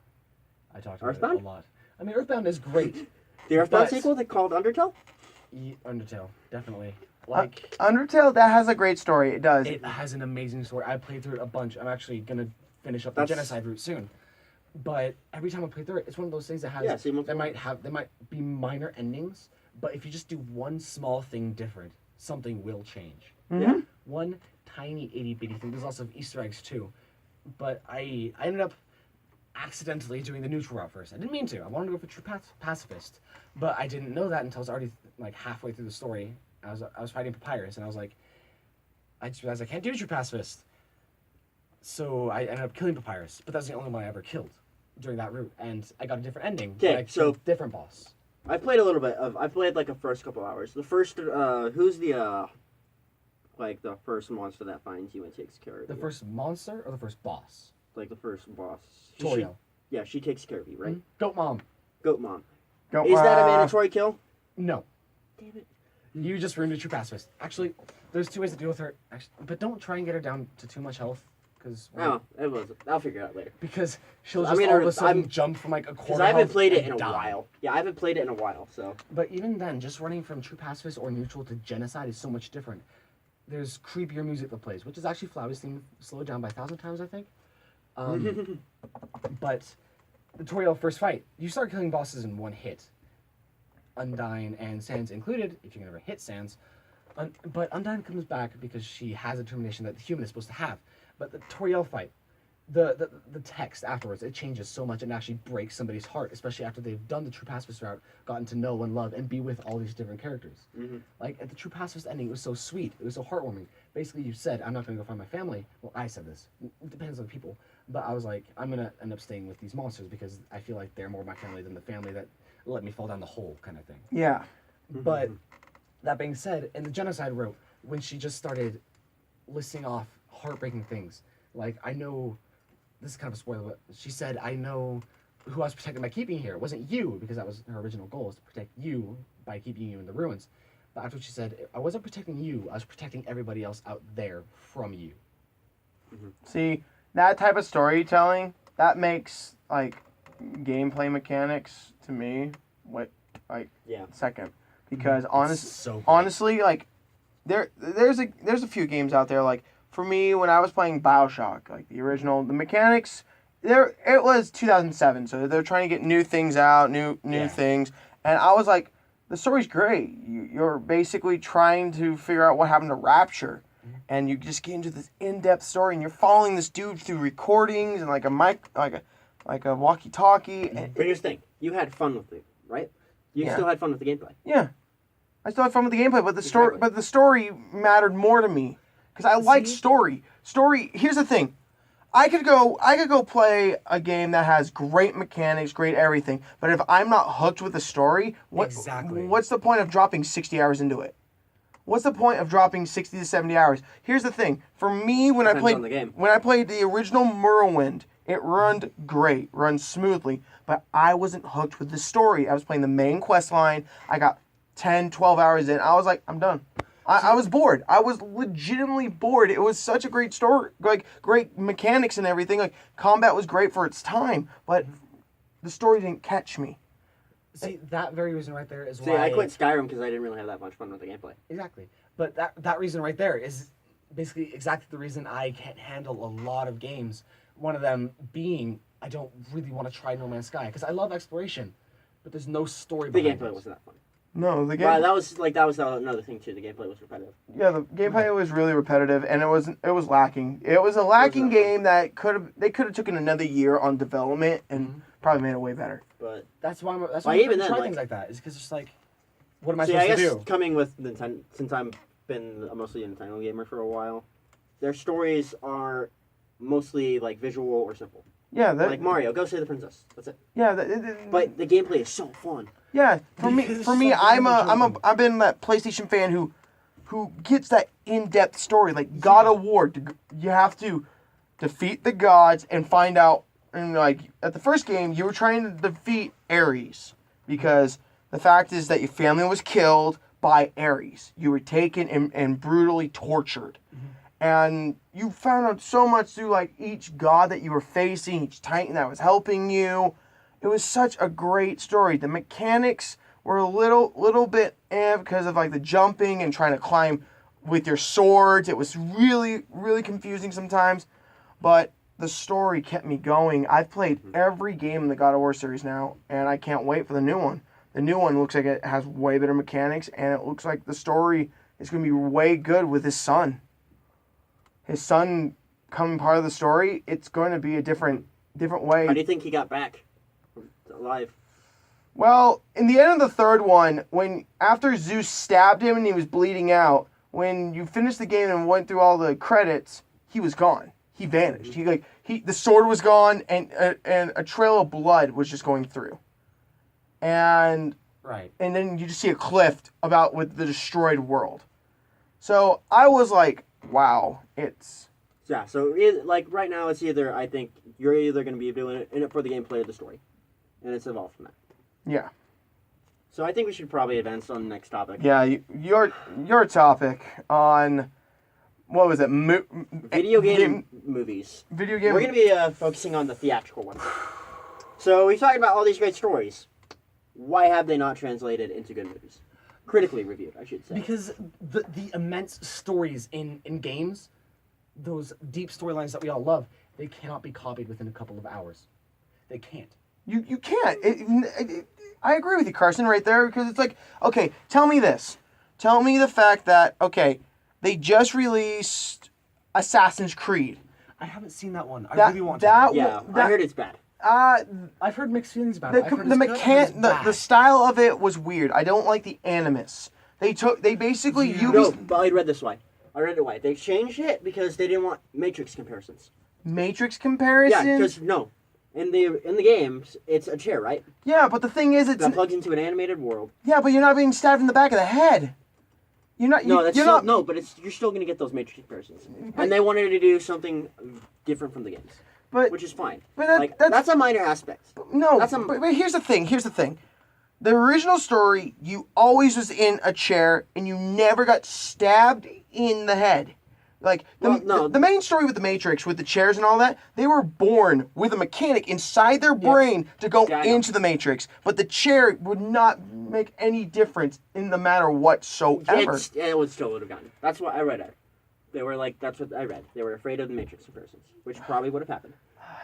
I talked about Earthbound? it a lot. I mean, Earthbound is great. The Earthbound But- sequel that called Undertale? Undertale, definitely. Like, Undertale, that has a great story. It does. it has an amazing story. I played through it a bunch. I'm actually gonna finish up the That's- genocide route soon. But every time I play through it, it's one of those things that has Yeah, same with they might be minor endings, but if you just do one small thing different, something will change. Yeah. One tiny itty bitty thing. There's also Easter eggs too, but I ended up accidentally doing the neutral route first. I didn't mean to. I wanted to go for true pacifist, but I didn't know that until I was already like halfway through the story. I was fighting Papyrus, and I was like, I just realized I can't do true pacifist. So I ended up killing Papyrus, but that's the only one I ever killed during that route, and I got a different ending. Okay, when I so- killed a different boss. I played a little bit of. I played like the first couple hours. The first, who's the, like the first monster that finds you and takes care of The you? first monster or the first boss? Like the first boss. Torio. Yeah, she takes care of you, right? Goat Mom. Goat Mom. Go- Is that a mandatory kill? No. Damn it. You just ruined a true pacifist. Actually, there's two ways to deal with her. Actually, but don't try and get her down to too much health, because Oh, it was. I'll figure it out later. because she'll I just mean, all of a sudden I'm- jump from like a Because quarter. I haven't health played it and in a die. while. Yeah, I haven't played it in a while. So But even then, just running from true pacifist or neutral to genocide is so much different. There's creepier music that plays, which is actually Flowey's theme slowed down by 1,000 times, I think. But the Toriel first fight, you start killing bosses in one hit. Undyne and Sans included, if you can ever hit Sans. But Undyne comes back because she has a determination that the human is supposed to have. But the Toriel fight, the text afterwards, it changes so much and actually breaks somebody's heart, especially after they've done the True Pacifist route, gotten to know and love and be with all these different characters. Like at the True Pacifist ending, it was so sweet, it was so heartwarming. Basically, you said, I'm not going to go find my family. Well, I said this. It depends on people. But I was like, I'm going to end up staying with these monsters because I feel like they're more my family than the family that let me fall down the hole kind of thing. Yeah. But that being said, in the genocide route, when she just started listing off heartbreaking things, like I know, this is kind of a spoiler, but she said, I know who I was protecting by keeping here. It wasn't you, because that was her original goal, was to protect you by keeping you in the ruins. But after she said, I wasn't protecting you, I was protecting everybody else out there from you. See, that type of storytelling, that makes like gameplay mechanics to me yeah. second. Because It's so great. honestly, like there's a few games out there, like for me when I was playing BioShock, like the original, the mechanics it was 2007, so they're trying to get new things out, new Yeah. things, and I was like, the story's great. You're basically trying to figure out what happened to Rapture, and you just get into this in-depth story, and you're following this dude through recordings and like a like a walkie-talkie. And, But here's the thing: you had fun with it, right? You Yeah. still had fun with the gameplay. yeah, I still had fun with the gameplay, but Exactly. the story mattered more to me because I like See? story. Story. Here's the thing. I could go play a game that has great mechanics, great everything, but if I'm not hooked with the story, Exactly. what's the point of dropping 60 hours into it? What's the point of dropping 60 to 70 hours? Here's the thing. For me, when Depends on the game. when I played the original Morrowind, it run great, run smoothly, but I wasn't hooked with the story. I was playing the main quest line. I got 10, 12 hours in. I was like, I'm done. I was bored. I was legitimately bored. It was such a great story, like great mechanics and everything. Like combat was great for its time, but the story didn't catch me. See, that very reason right there is See, why I quit Skyrim because I didn't really have that much fun with the gameplay. Exactly. But that reason right there is basically exactly the reason I can't handle a lot of games. One of them being I don't really want to try No Man's Sky because I love exploration, but there's no story The behind gameplay it. wasn't that fun. No, the game. Well, that was another thing too. The gameplay was repetitive. Yeah, the gameplay was really repetitive, and it was lacking. It was a lacking game that they could have taken another year on development and probably made it way better. But That's why I'm Why even even then, try like- things like that. Is because it's like, what am I see, I supposed guess to do? coming with Nintendo, since I've been mostly a Nintendo gamer for a while, their stories are mostly like visual or simple. Yeah, that, Like Mario, go save the princess. That's it. yeah, But the gameplay is so fun. yeah. Because For me, it's like I've been that PlayStation fan who gets that in-depth story. Like God of War, you have to defeat the gods and find out. And like at the first game, you were trying to defeat Ares because the fact is that your family was killed by Ares. You were taken and brutally tortured. And you found out so much through like each god that you were facing, each titan that was helping you. It was such a great story. The mechanics were a little bit because of like the jumping and trying to climb with your swords. It was really confusing sometimes, but the story kept me going. I've played every game in the God of War series now, and I can't wait for the new one. The new one looks like it has way better mechanics, and it looks like the story is going to be way good with his son. His son coming part of the story, it's going to be a different way. How do you think he got back alive? Well, in the end of the third one, when after Zeus stabbed him and he was bleeding out, when you finished the game and went through all the credits, he was gone. He vanished. The sword was gone and a trail of blood was just going through. And Right. then you just see a cliff with the destroyed world. So I was like, wow, it's Yeah, so like right now, it's either I think you're either going to be doing it in it for the gameplay or the story, and it's evolved from that. yeah. So I think we should probably advance on the next topic. Yeah, your topic on what was it? Video game movies. Video game. We're going to be focusing on the theatrical ones. So we talked about all these great stories. Why have they not translated into good movies? Critically reviewed, I should say. Because the immense stories in games, those deep storylines that we all love, they cannot be copied within a couple of hours. They can't. You can't. I agree with you, Carson, right there, because it's like, okay, tell me this. Tell me the fact that, okay, they just released Assassin's Creed. I haven't seen that one. I That- really want that to. Yeah, I heard it's bad. I've heard mixed feelings about it. I've heard The it's good, I've heard it's the bad. style of it was weird. I don't like the animus. They basically No, but I read this why. I read it why. They changed it because they didn't want Matrix comparisons. Matrix Yeah, comparison. because no. In the games, it's a chair, right? Yeah, but the thing is, it's That plugs into an animated world. yeah, but you're not being stabbed in the back of the head. You're not. No, that's you're still, not. no, but you're still gonna get those Matrix comparisons, and they wanted to do something different from the games, But which is fine. but that, Like that's that's a minor aspect. no. that's a- but here's the thing. Here's the thing. The original story, you always was in a chair and you never got stabbed in the head. Like Well, no. the main story with the Matrix, with the chairs and all that, they were born with a mechanic inside their brain to go Yeah, I know. into the Matrix, but the chair would not make any difference in the matter whatsoever. It would still would have gotten. That's what I read it. They were like, that's what I read. They were afraid of the Matrix comparisons, which probably would have happened.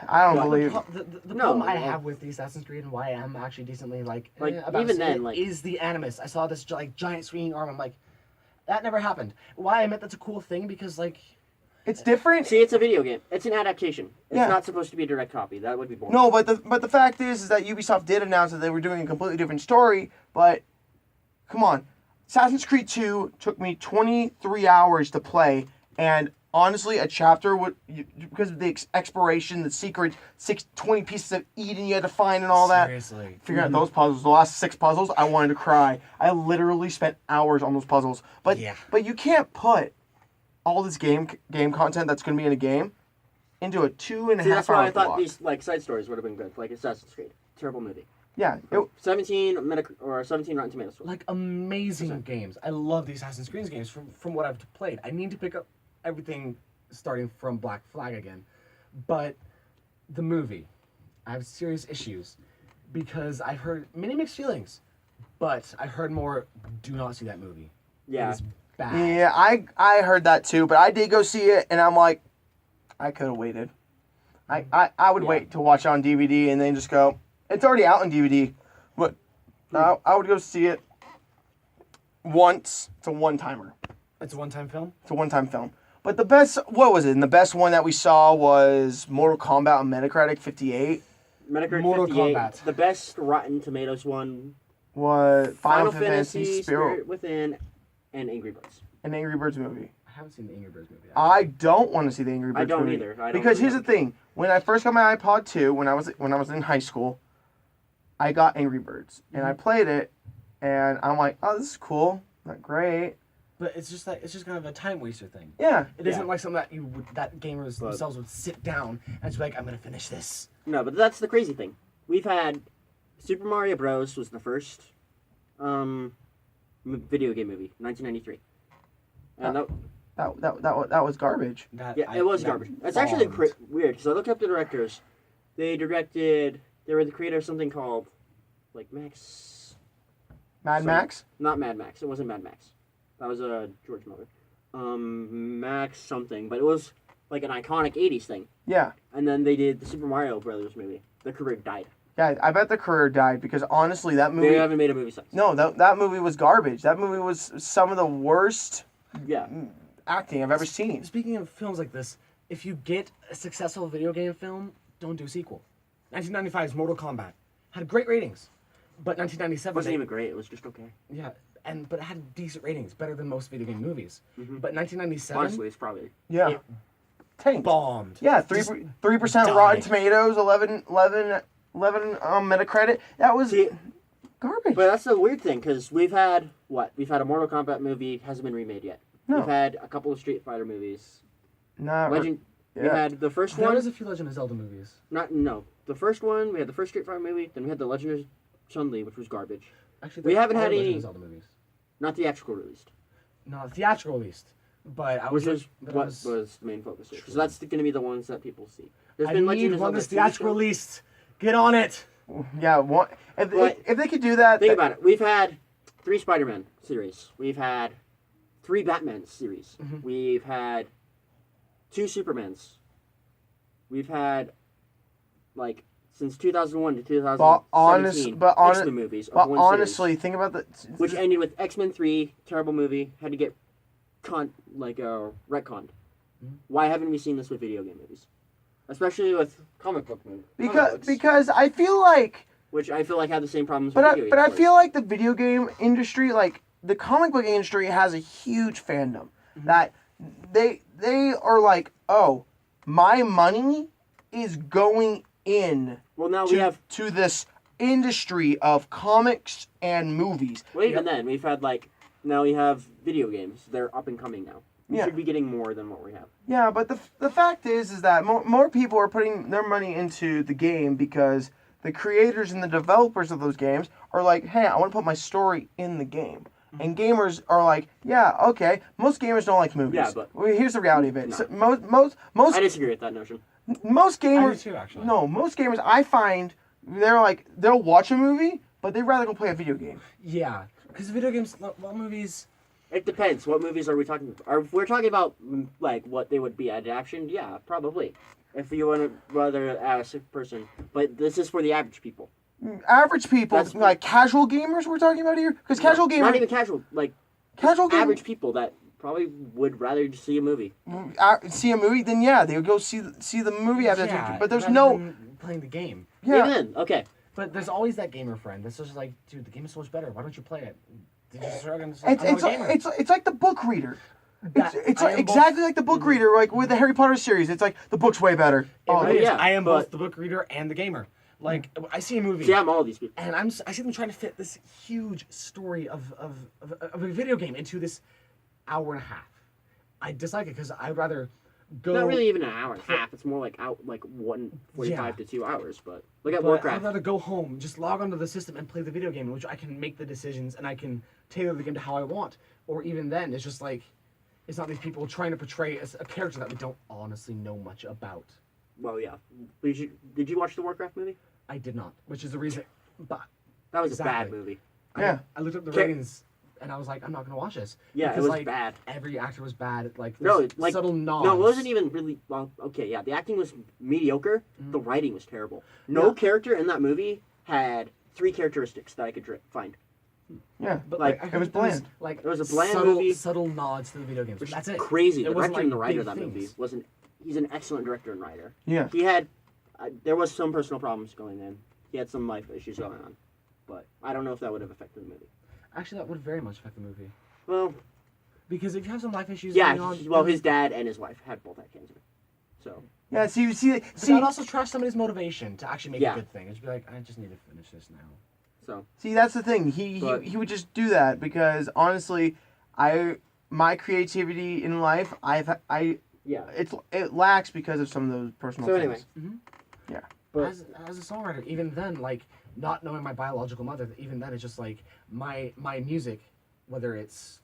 I don't Well, believe. The No, problem I well- have with the Assassin's Creed and why I'm actually decently like even about seeing then, it like- is the animus. I saw this like giant swinging arm. I'm like, that never happened. Why I meant that's a cool thing because like It's different. See, it's a video game. It's an adaptation. It's Yeah. not supposed to be a direct copy. That would be boring. No, but the fact is that Ubisoft did announce that they were doing a completely different story. But come on, Assassin's Creed 2 took me 23 hours to play, and honestly, a chapter would because of the exploration, the secret 20 pieces of Eden you had to find and all that. Seriously. Figuring out those puzzles, the last 6 puzzles, I wanted to cry. I literally spent hours on those puzzles. But Yeah. but you can't put all this game content that's going to be in a game into a 2.5 See, that's hour why I thought block. these like side stories would have been good, like Assassin's Creed. Terrible movie. Yeah, 17 Rotten Tomatoes. Like amazing games. I love the Assassin's Creed games from what I've played. I need to pick up everything starting from Black Flag again. But the movie, I have serious issues because I heard many mixed feelings, but I heard more do not see that movie. Yeah. It is bad. yeah, I heard that too, but I did go see it, and I'm like, I could have waited. I would Yeah. wait to watch it on DVD and then just go, it's already out on DVD, but I would go see it once. It's a one-timer. It's a one-time film? It's a one-time film. But the best, what was it? And the best one that we saw was Mortal Kombat on Metacritic 58. Metacritic Mortal 58. Kombat. The best Rotten Tomatoes one. Was Final Fantasy, Spirit Within, and Angry Birds. an Angry Birds movie. I haven't seen the Angry Birds movie. I don't want to see the Angry Birds I don't movie. either. I don't Because really here's the care. thing: when I first got my iPod 2, when I was in high school, I got Angry Birds and I played it, and I'm like, oh, this is cool, not great. But it's just kind of a time waster thing. Yeah, It isn't Yeah. like something that gamers themselves would sit down and just be like, I'm gonna finish this. No, but that's the crazy thing. We've had Super Mario Bros. Was the first video game movie, 1993. And that was garbage. it was garbage. It's actually weird because I looked up the directors. They were the creator of something called, like Max. Mad Max. Not Mad Max. It wasn't Mad Max. That was George Miller. Max something, but it was like an iconic '80s thing. Yeah, And then they did the Super Mario Brothers movie. The career died. yeah. I bet the career died because honestly, that They movie. haven't made a movie since. No, that movie was garbage. That movie was some of the worst Yeah. acting I've ever seen. Speaking of films like this, if you get a successful video game film, don't do a sequel. 1995's Mortal Kombat had great ratings, but It 1997 wasn't even great. It was just okay. yeah, but it had decent ratings, better than most video game movies. Mhm. But 1997 Honestly, it's probably. Yeah, It tanked. bombed. Yeah, Just 3% died. Rotten Tomatoes, 11 Metacritic. That was See, garbage. but that's the weird thing because we've had what? We've had a Mortal Kombat movie hasn't been remade yet. No. We've had a couple of Street Fighter movies. Not Legend. We yeah. had the first There one. was a few Legend of Zelda movies. The first one. We had the first Street Fighter movie. Then we had the Legend of Chun-Li, which was garbage. Actually, We there haven't are had Legend any- of Zelda movies. Not theatrical released, Not theatrical released, but I which was is but what I was, was the main focus. Because True. that's going to be the ones that people see. There's I been need Legend of one Zelda that's TV theatrical show. released. Get on it. Yeah, one, if But- they could do that. Think about it. We've had 3 Spider-Man series. We've had 3 Batman series. Mhm. We've had 2 Supermans. We've had, like, since 2001 to 2017, X-Men movies of but one honestly, think about the. series, which ended with X-Men 3, terrible movie, had to get retconned. Mhm. Why haven't we seen this with video game movies? Especially with comic movies. because I feel like, Which I feel like have the same problems but with I, video but I game feel like the video game industry, like the comic book industry, has a huge fandom that they are like, oh, my money is going in Well, now to, we have. to this industry of comics and movies. Well, even then, we've had now we have video games. They're up and coming now. We Yeah. should be getting more than what we have. Yeah, but the fact is that more people are putting their money into the game because the creators and the developers of those games are like, hey, I want to put my story in the game. And gamers are like, yeah, okay. Most gamers don't like movies. Yeah, but- well, here's the reality of it. No. So most I disagree with that notion. most I do gamers too, actually. no, most gamers I find they're like they'll watch a movie, but they'd rather go play a video game. Yeah, because video games, well, movies. It depends. What movies are we talking about? Are if we're talking about what they would be adaptation? Yeah, probably. If you want to rather ask a person, but this is for the average people. Average people, That's- like casual gamers, we're talking about here, because casual gamers, Not even casual, casual gamers, average people that probably would rather just see a movie. See a movie, then yeah, they would go see the movie after. Yeah, But there's rather no. than playing the game. Yeah. Even then, okay. But there's always that gamer friend that's just like, dude, the game is so much better. Why don't you play it? Did you start and say, It's I'm it's not a like, gamer. it's like the book reader. It's I like am exactly like the book reader, like with the Harry Potter series. It's like the book's way better. It Oh, really is. yeah, I am but- both the book reader and the gamer. Like, I see a movie. See, I'm all these people. And I see them trying to fit this huge story of a video game into this hour and a half. I dislike it because I'd rather go. Not really even an hour and a half. It's more like 1:45 to 2 hours. But look at But Warcraft. I'd rather go home, just log onto the system and play the video game, in which I can make the decisions and I can tailor the game to how I want. Or even then, it's just like, it's not these people trying to portray a character that we don't honestly know much about. Well, yeah. Did you watch the Warcraft movie? I did not, which is the reason. But That was a bad Exactly. movie. Yeah. I looked up the Okay. ratings and I was like, I'm not gonna watch this. Yeah, Because, it was like, bad. Every actor was bad. Like, No, there's like subtle nods. No, it wasn't even really. Well, okay, yeah, the acting was mediocre. The writing was terrible. No Yeah. character in that movie had 3 characteristics that I could find. yeah. But like, I it heard was there bland. Like It was a bland subtle, movie. subtle nods to the video games. Which That's is it. crazy. The It wasn't, director and the like, writer big of that movie things. he's an excellent director and writer. Yeah. He had, there was some personal problems going in. He had some life issues going on. But I don't know if that would have affected the movie. Actually, that would very much affect the movie. Well, Because if you have some life issues yeah, going on, well, his dad and his wife had both had cancer. So, Yeah. See. But that would also trash somebody's motivation to actually make Yeah. a good thing. It'd be like, I just need to finish this now. so See, that's the thing. But- He would just do that because honestly, my creativity in life, yeah. it lacks because of some of those personal So things. anyway. Yeah. But As a songwriter, even then, like, not knowing my biological mother, even then, it's just like my music, whether it's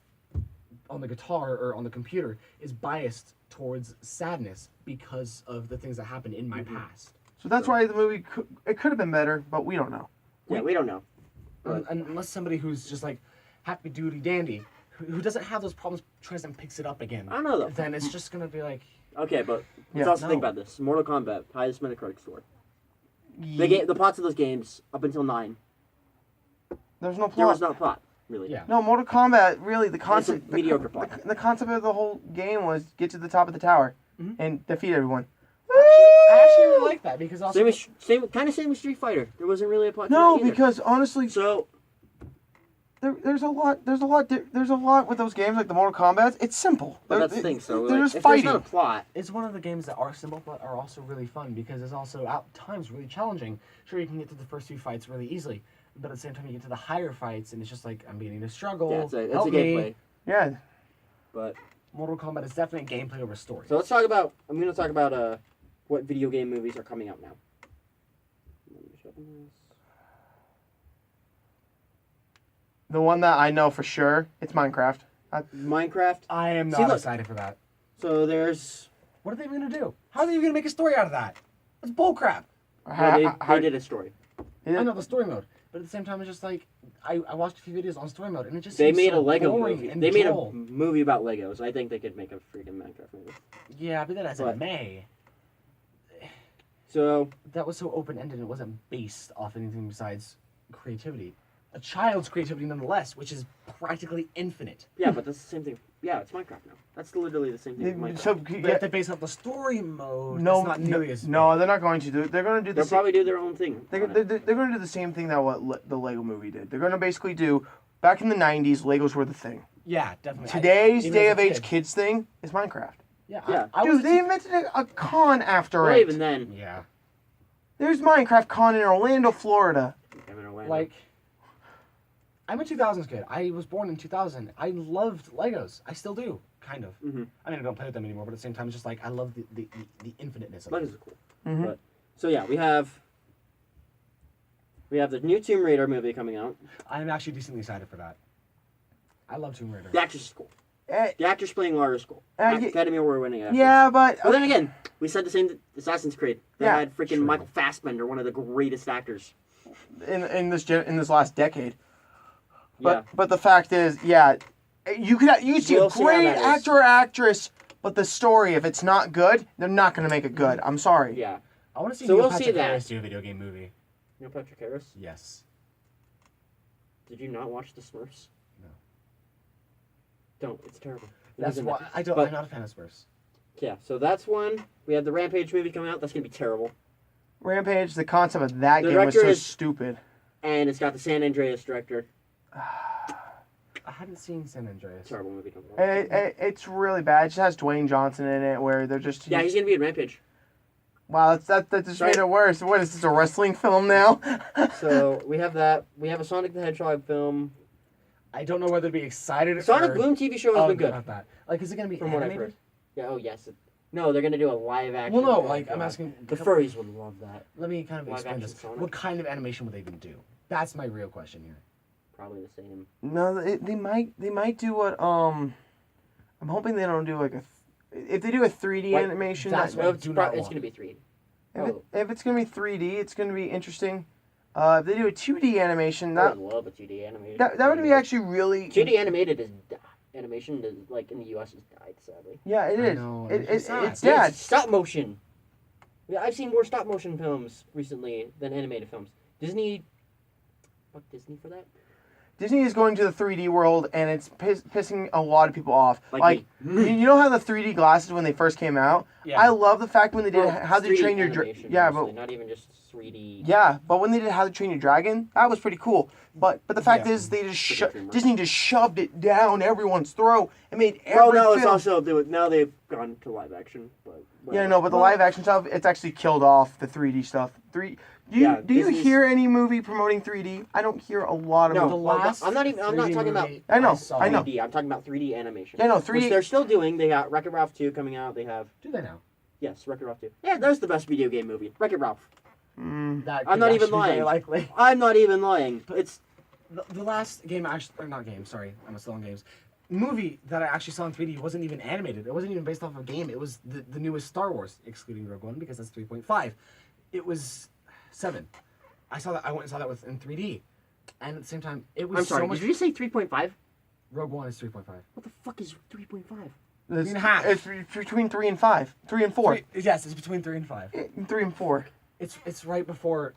on the guitar or on the computer, is biased towards sadness because of the things that happened in my past. So that's why the movie could have been better, but we don't know. yeah, we don't know. But- Unless somebody who's just like happy doody dandy, who doesn't have those problems, tries and picks it up again, I don't know though. then it's just gonna be like, Okay, but Yeah. let's also think No. about this. Mortal Kombat, highest Metacritic score. The plots of those games up until 9, There's no plot. there was no plot really. yeah. No, Mortal Kombat, really, the concept... mediocre plot. The concept of the whole game was get to the top of the tower Mhm. and defeat everyone. I actually really like that because also Same with Street Fighter. There wasn't really a plot. No, to that either. because honestly, So there's a lot with those games like the Mortal Kombat. It's simple. but that's the thing. So they're like, just if fighting. there's not a plot, it's one of the games that are simple but are also really fun because it's also at times really challenging. Sure, you can get to the first few fights really easily, but at the same time you get to the higher fights and it's just like I'm beginning to struggle. yeah, it's a help gameplay. me. Yeah. But Mortal Kombat is definitely gameplay over story. so let's talk about. I'm going to talk about what video game movies are coming out now. Let me just open this. The one that I know for sure, it's Minecraft. Minecraft. I am See, not look. excited for that. So there's. What are they even gonna do? How are they even gonna make a story out of that? That's bullcrap. They did a story. I know the story mode, but at the same time, it's just like I watched a few videos on story mode, and it just They seems made so a Lego boring movie. and They made a dull. movie about Legos. I think they could make a freaking Minecraft movie. Yeah, but that has But- in May. So That was so open ended. It wasn't based off anything besides creativity. A child's creativity, nonetheless, which is practically infinite. yeah, but that's the same thing. Yeah, it's Minecraft now. That's literally the same thing. With Minecraft. So But yeah, if they base off the story mode, no, it's not nearly as no, they're not going to do it. They're going to do the They'll same. probably do their own thing. They're on it. going to do the same thing that the Lego movie did. They're going to basically do. Back in the '90s, Legos were the thing. Yeah, definitely. Today's even day as of a age kid. kids thing is Minecraft. Yeah, Yeah. I was Dude, they invented a con after Well, it. even then, yeah. There's Minecraft con in Orlando, Florida. Kevin Orlando. Like, I'm a 2000s kid. I was born in 2000. I loved Legos. I still do, kind of. Mhm. I mean, I don't play with them anymore, but at the same time, it's just like I love the infiniteness of Legos it. is cool. Mhm. But so yeah, we have the new Tomb Raider movie coming out. I'm actually decently excited for that. I love Tomb Raider. The actress is cool. Eh, The actress playing Lara is cool. Yeah. Academy Award winning actress. yeah, but But then again, we said the same with Assassin's Creed. They Yeah, had freaking true. Michael Fassbender, one of the greatest actors. in this last decade. Yeah. But the fact is, yeah, you see We'll a see how great that is. actor or actress, but the story, if it's not good, they're not going to make it good. I'm sorry. Yeah. I want to see So Neil we'll Patrick see that. Harris do a video game movie. Neil Patrick Harris. Yes. Did you not watch The Smurfs? Don't. It's terrible. It That's isn't why it? I don't. But- I'm not a fan of Spurs. Yeah, so that's one. We have the Rampage movie coming out. That's gonna be terrible. Rampage, the concept of that The game was so director is- stupid. And it's got the San Andreas director. I hadn't seen San Andreas. Terrible movie. Don't watch it. It's really bad. It just has Dwayne Johnson in it, where they're just Yeah, he's gonna be in Rampage. wow, that just Right. made it worse. What is this, a wrestling film now? So we have that. We have a Sonic the Hedgehog film. I don't know whether to be excited Sonic or Boom TV show has been good. about that. Like, is it gonna be From what I've animated? heard. Yeah. Oh yes. No, they're gonna do a live action. Well, no. Hedgehog. Like, I'm asking. The furries would love that. Let me kind of Live explain action this. Sonic? What kind of animation would they even do? That's my real question here. Probably the same. No, they might do what I'm hoping they don't do like if they do a 3D Like, animation. that's that, what- No, I it's, do not it's want. gonna be 3D. if it's gonna be 3D, it's gonna be interesting. If they do a 2D animation, I that would love a 2D animated. that would be actually really 2D animated is animation is, like in the US has died sadly. yeah, it I is. know, It, it's it, just sad. it's dead. It's stop motion. Yeah, I've seen more stop motion films recently than animated films. Disney, fuck Disney for that. Disney is going to the 3D world, and it's pissing a lot of people off. Like you know how the 3D glasses when they first came out? Yeah. I love the fact when they did Well, how they 3D train your animation yeah, mostly, but not even just 3D. yeah, but when they did how to train your dragon, that was pretty cool. But the fact Yeah. is they just Freaking Disney just shoved it down everyone's throat and made Well, every now it's film. also now they've gone to live action, but Yeah, no, but the live action stuff, it's actually killed off the 3D stuff. Do you Disney's- hear any movie promoting 3D? I don't hear a lot of No, The movies. well, last I'm not even- I'm not 3D talking about- movie I know, saw- I know. 3D. I'm talking about 3D animation. Yeah, no, Which 3D. they're still doing. They got Wreck-It Ralph 2 coming out. They have Do they now? yes, Wreck-It Ralph 2. Yeah, that's the best video game movie. Wreck-It Ralph. That I'm could not even actually be very lying. likely. I'm not even lying. It's The last game, actually, or not game, sorry, I'm still on games. Movie that I actually saw in 3D wasn't even animated. It wasn't even based off of a game. It was the newest Star Wars, excluding Rogue One because that's 3.5. It was 7. I saw that. I went and saw that in 3D, and at the same time, it was I'm sorry. so much. Did you say 3.5? Rogue One is 3.5. What the fuck is 3.5? It's, 3.5. it's between 3 and 5. 3 and 4. Yes, it's between 3 and 5. 3 and 4. It's right before.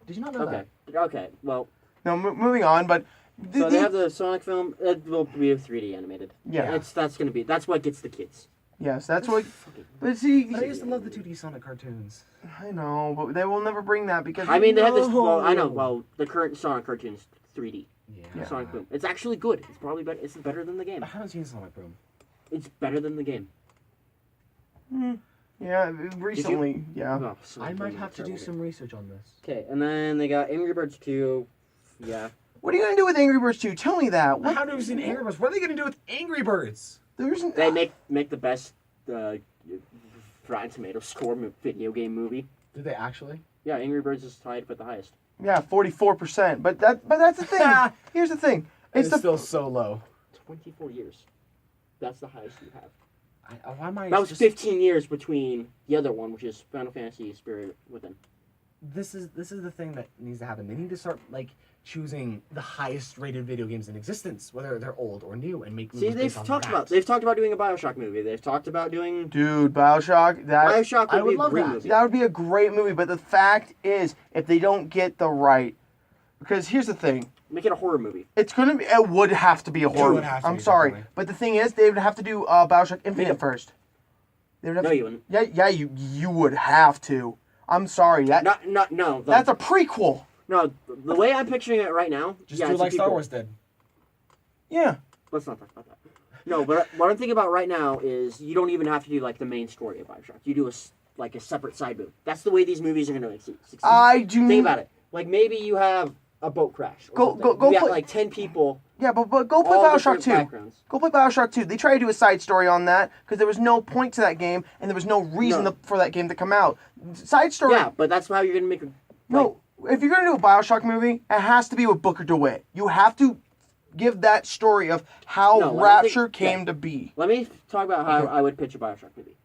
Did you not know Okay. that? Okay. Well, No, moving on, but so they have the Sonic film. It will be 3D animated. Yeah. That's what gets the kids. yes, that's what. But see, But I used to love the 2D Sonic cartoons. I know, but they will never bring that because I mean, they have this. No. Well, I know. Well, the current Sonic cartoon's 3D. Yeah. Sonic Boom. It's actually good. It's probably better. It's better than the game. I haven't seen Sonic Boom. It's better than the game. yeah, recently, yeah. Oh, Sonic I might Boom have is to do terrible. some research on this. Okay, and then they got Angry Birds 2. Yeah. What are you gonna do with Angry Birds 2? Tell me that. What? How do you seen Angry Birds? What are they gonna do with Angry Birds? There's n- They make the best Rotten Tomatoes score video game movie. Do they actually? Yeah, Angry Birds is tied with the highest. yeah, 44%. But that's the thing. Here's the thing. It's It's the still so low. 24 years. That's the highest you have. Why am I That was just, 15 years between the other one, which is Final Fantasy Spirit Within. This is the thing that needs to happen. They need to start like choosing the highest rated video games in existence, whether they're old or new, and make See, movies they've based on talked that. about doing a BioShock movie. They've talked about doing dude, BioShock. BioShock I would would be a love great that. movie. That would be a great movie. But the fact is, if they don't get the right, because here's the thing. Make it a horror movie. It's gonna be. It would have to be a horror. would have to I'm be, sorry, definitely. but the thing is, they would have to do BioShock Infinite Yeah. first. They would have No, to, you wouldn't. yeah, you would have to. I'm sorry. No. That's a prequel. No, the way I'm picturing it right now. Just yeah, do it's a like Star prequel. Wars did. Yeah. Let's not talk about that. No, but what I'm thinking about right now is you don't even have to do like the main story of BioShock. You do a separate side movie. That's the way these movies are going to succeed. I do. Think about it. Like maybe you have a boat crash. Or Go- something. go You got play- like 10 people. Yeah, but go play all BioShock different 2. backgrounds. Go play BioShock 2. They tried to do a side story on that because there was no point to that game and there was no reason No. for that game to come out. Side story. Yeah, but that's how you're going to make a. No, if you're gonna do a BioShock movie, it has to be with Booker DeWitt. You have to give that story of how No, let me Rapture think- came yeah. to be. Let me talk about how Okay. I would pitch a BioShock movie.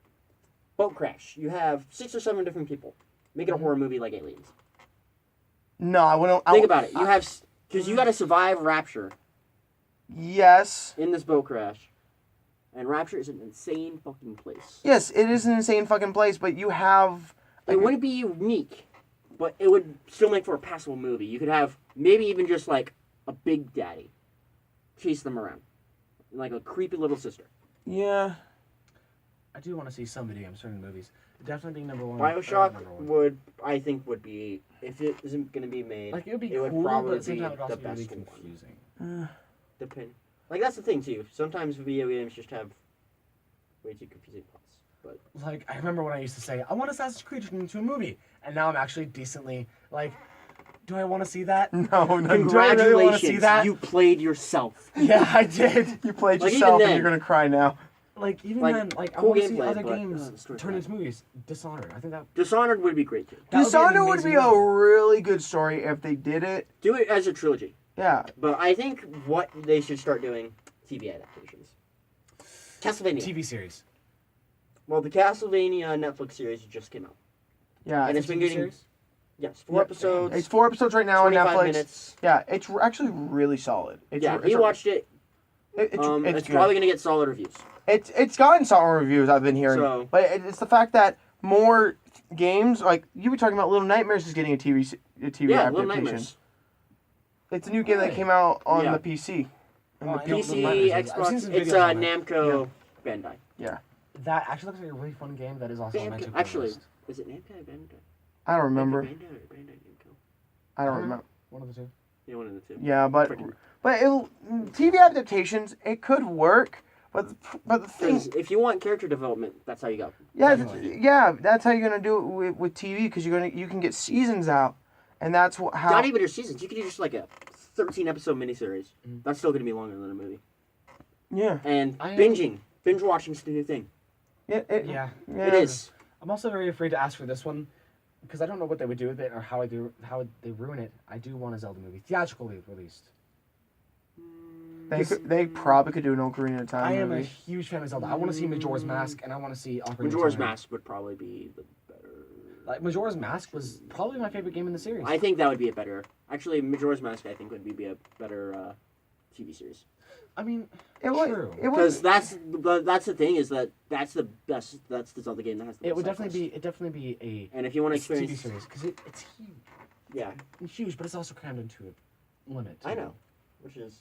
Boat crash. You have 6 or 7 different people. Make it a horror movie like Aliens. No, I wouldn't. Think about it. You have because you got to survive Rapture Yes. in this boat crash, and Rapture is an insane fucking place. Yes, it is an insane fucking place, but you have. It wouldn't be unique, but it would still make for a passable movie. You could have maybe even just like a Big Daddy chase them around. like a creepy little sister. Yeah. I do want to see some video games, certain movies. Definitely being number one. Bioshock number one. would be, if it isn't going to be made, Like it would be it would cool, but probably at the same be time, it would also the be really best one. confusing. Depend. Like that's the thing too. Sometimes video games just have way too confusing plots. But Like I remember when I used to say, I want Assassin's Creed to into a movie, and now I'm actually decently like, do I want to see that? No, Do I really wanna see congratulations, that? you played yourself. Yeah, I did. You played Like, yourself even and then- you're gonna cry now. Like even Like, then, like I cool want to see gameplay, other but, games the story's turn bad. into movies. Dishonored. I think that Dishonored would be great too. that Dishonored would amazing be a movie. really good story if they did it. Do it as a trilogy. Yeah. But I think what they should start doing, TV adaptations. Castlevania. TV series. Well, the Castlevania Netflix series just came out. Yeah. And it's been TV getting series? yes, 4 Yep. episodes. It's 4 episodes right now on 25 Netflix. minutes. Yeah, it's actually really solid. It's Yeah, it's he watched it. It's It's good. probably gonna get solid reviews. It's gotten solid reviews I've been hearing, So- but it's the fact that more games like you were talking about, Little Nightmares is getting a TV Yeah, Little adaptation. Nightmares. It's a new game that Really? came out on Yeah. the PC. And Oh, the I know PC, Little Nightmares. I've seen Xbox. some It's videos on it. Namco Bandai. That actually looks like a really fun game. That is also Bandai. mentioned. Actually, is it Namco or Bandai? I don't remember. Bandai or Bandai Namco? I don't remember. one of the two. Yeah, one of the two. Yeah, but Freaking- TV adaptations it could work, but the thing, Because if you want character development, that's how you go. yeah, Definitely. yeah, that's how you're gonna do it with TV because you can get seasons out, and that's how. Not even your seasons. You could do just like a 13 episode miniseries. Mhm. That's still going to be longer than a movie. Yeah, And I am- binge watching's the new thing. yeah, Yeah. It is. I'm also very afraid to ask for this one because I don't know what they would do with it or how they ruin it. I do want a Zelda movie theatrically released. They probably could do an Ocarina of Time I am a movie. huge fan of Zelda. I want to see Majora's Mask and I want to see Ocarina Majora's of Time. Mask would probably be the better. Like Majora's Mask was probably my favorite game in the series. I think that would be a better. Actually, Majora's Mask I think would be a better TV series. I mean, It would. true. It Because would. that's the thing is that's the best. That's the Zelda game that has the it best would side definitely be a And if you want to TV experience, series because it's huge. yeah, It's huge, but it's also crammed into a limit. I know. Which is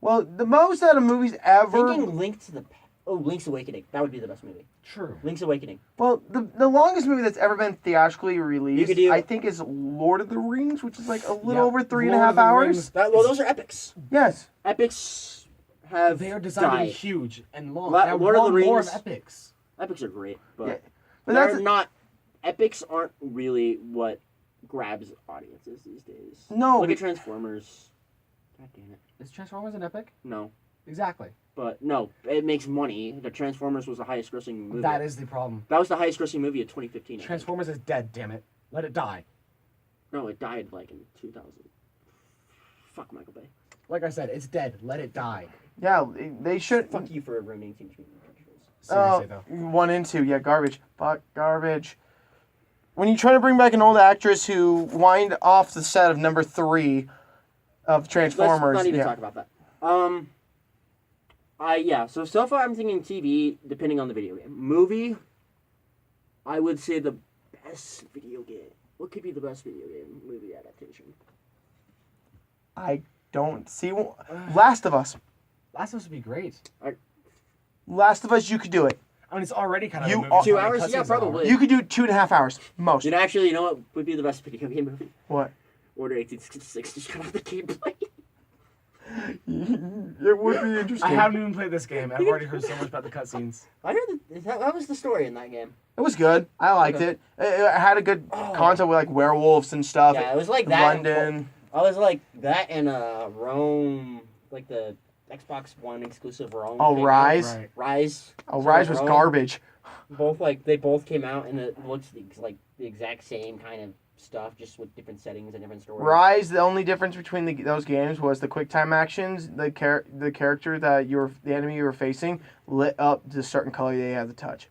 Well, the most out of movies ever. thinking Link to the Link's Awakening. That would be the best movie. True. Link's Awakening. Well, the longest movie that's ever been theatrically released, could do- I think, is Lord of the Rings, which is like a little Yeah, over three and a Lord half of the hours. Rings. Well, those are epics. Yes. Epics have They are designed to be died. huge and long. Lord I of the want more of Rings- epics. Epics are great, but Yeah, but they're that's not. Epics aren't really what grabs audiences these days. no. Look at Transformers. God damn it. Is Transformers an epic? No, Exactly. but no, it makes money. The Transformers was the highest grossing movie. That is the problem. That was the highest grossing movie of 2015. I think. Transformers is dead. Damn it. Let it die. No, it died like in 2000. Fuck Michael Bay. Like I said, it's dead. Let it die. Yeah, they should. Fuck you for ruining Teenage Mutant Ninja Turtles. Seriously though. 1 and 2, yeah, garbage. Fuck garbage. When you try to bring back an old actress who whined off the set of number 3 of Transformers, Let's not even yeah. talk about that. So far I'm thinking TV, depending on the video game. Movie, I would say the best video game. What could be the best video game movie adaptation? I don't see Last of Us. Last of Us would be great. Last of Us, you could do it. I mean, it's already kind of You a movie. are- 2 how many hours? Yeah, cutscenes there are. probably. You could do 2.5 hours most. You know what would be the best video game movie? What? Order 1866 just cut off the gameplay. It would be interesting. I haven't even played this game. I've already heard so much about the cutscenes. I heard that was the story in that game. It was good. I liked Okay. it. It had a good concept with like werewolves and stuff. Yeah, it was like that. London. I was like that and Rome, like the Xbox One exclusive Rome. Oh, game. Rise. Right. Rise. Oh, So Rise was Rome, garbage. They both came out and it looks like the exact same kind of stuff, just with different settings and different stories. Rise. The only difference between those games was the quick time actions. The character that the enemy you were facing lit up the certain color they had to touch.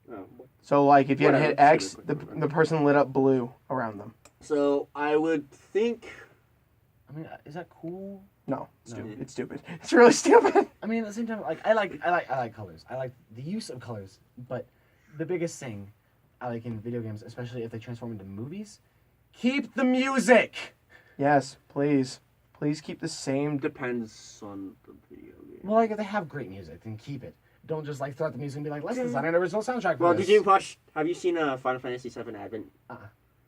Oh. So like if you had to Whatever, hit just X, do it quick. the person lit up blue around them. So I would think. I mean, is that cool? No, it's No. stupid. It's stupid. It's really stupid. I mean, at the same time, like I like colors. I like the use of colors. But the biggest thing I like in video games, especially if they transform into movies, keep the music. Yes, please keep the same. Depends on the video game. Well, like if they have great music, then keep it. Don't just like throw out the music and be like, let's design an original soundtrack for Well, this. did you watch? Have you seen Final Fantasy VII Advent? Uh-uh.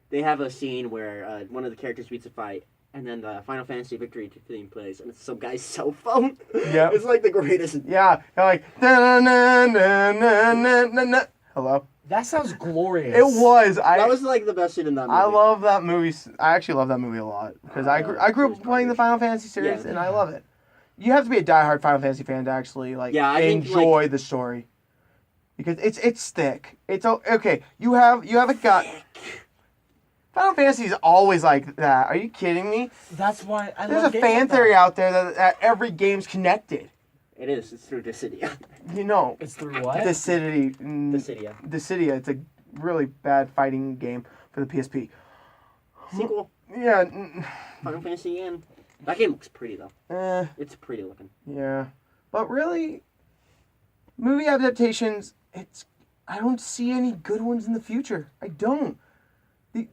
They have a scene where one of the characters beats a fight, and then the Final Fantasy Victory theme plays, and it's some guy's cell phone. Yep. It's like the greatest. Yeah, you're like na na na na na na na. Hello. That sounds glorious. It was. That was like the best scene in that movie. I love that movie. I actually love that movie a lot because I grew up playing the Final Fantasy series Yeah. and I love it. You have to be a diehard Final Fantasy fan to actually like Yeah, I think, enjoy the story because it's thick. It's okay. You have a guy. Final Fantasy is always like that. Are you kidding me? That's why I There's love a games fan like that. theory out there that every game's connected. It is. It's through Dissidia. You know, It's through what? Dissidia. Dissidia. Dissidia. It's a really bad fighting game for the PSP. Sequel. Yeah. Final Fantasy and that game looks pretty though. It's pretty looking. Yeah, but really, movie adaptations. I don't see any good ones in the future. I don't.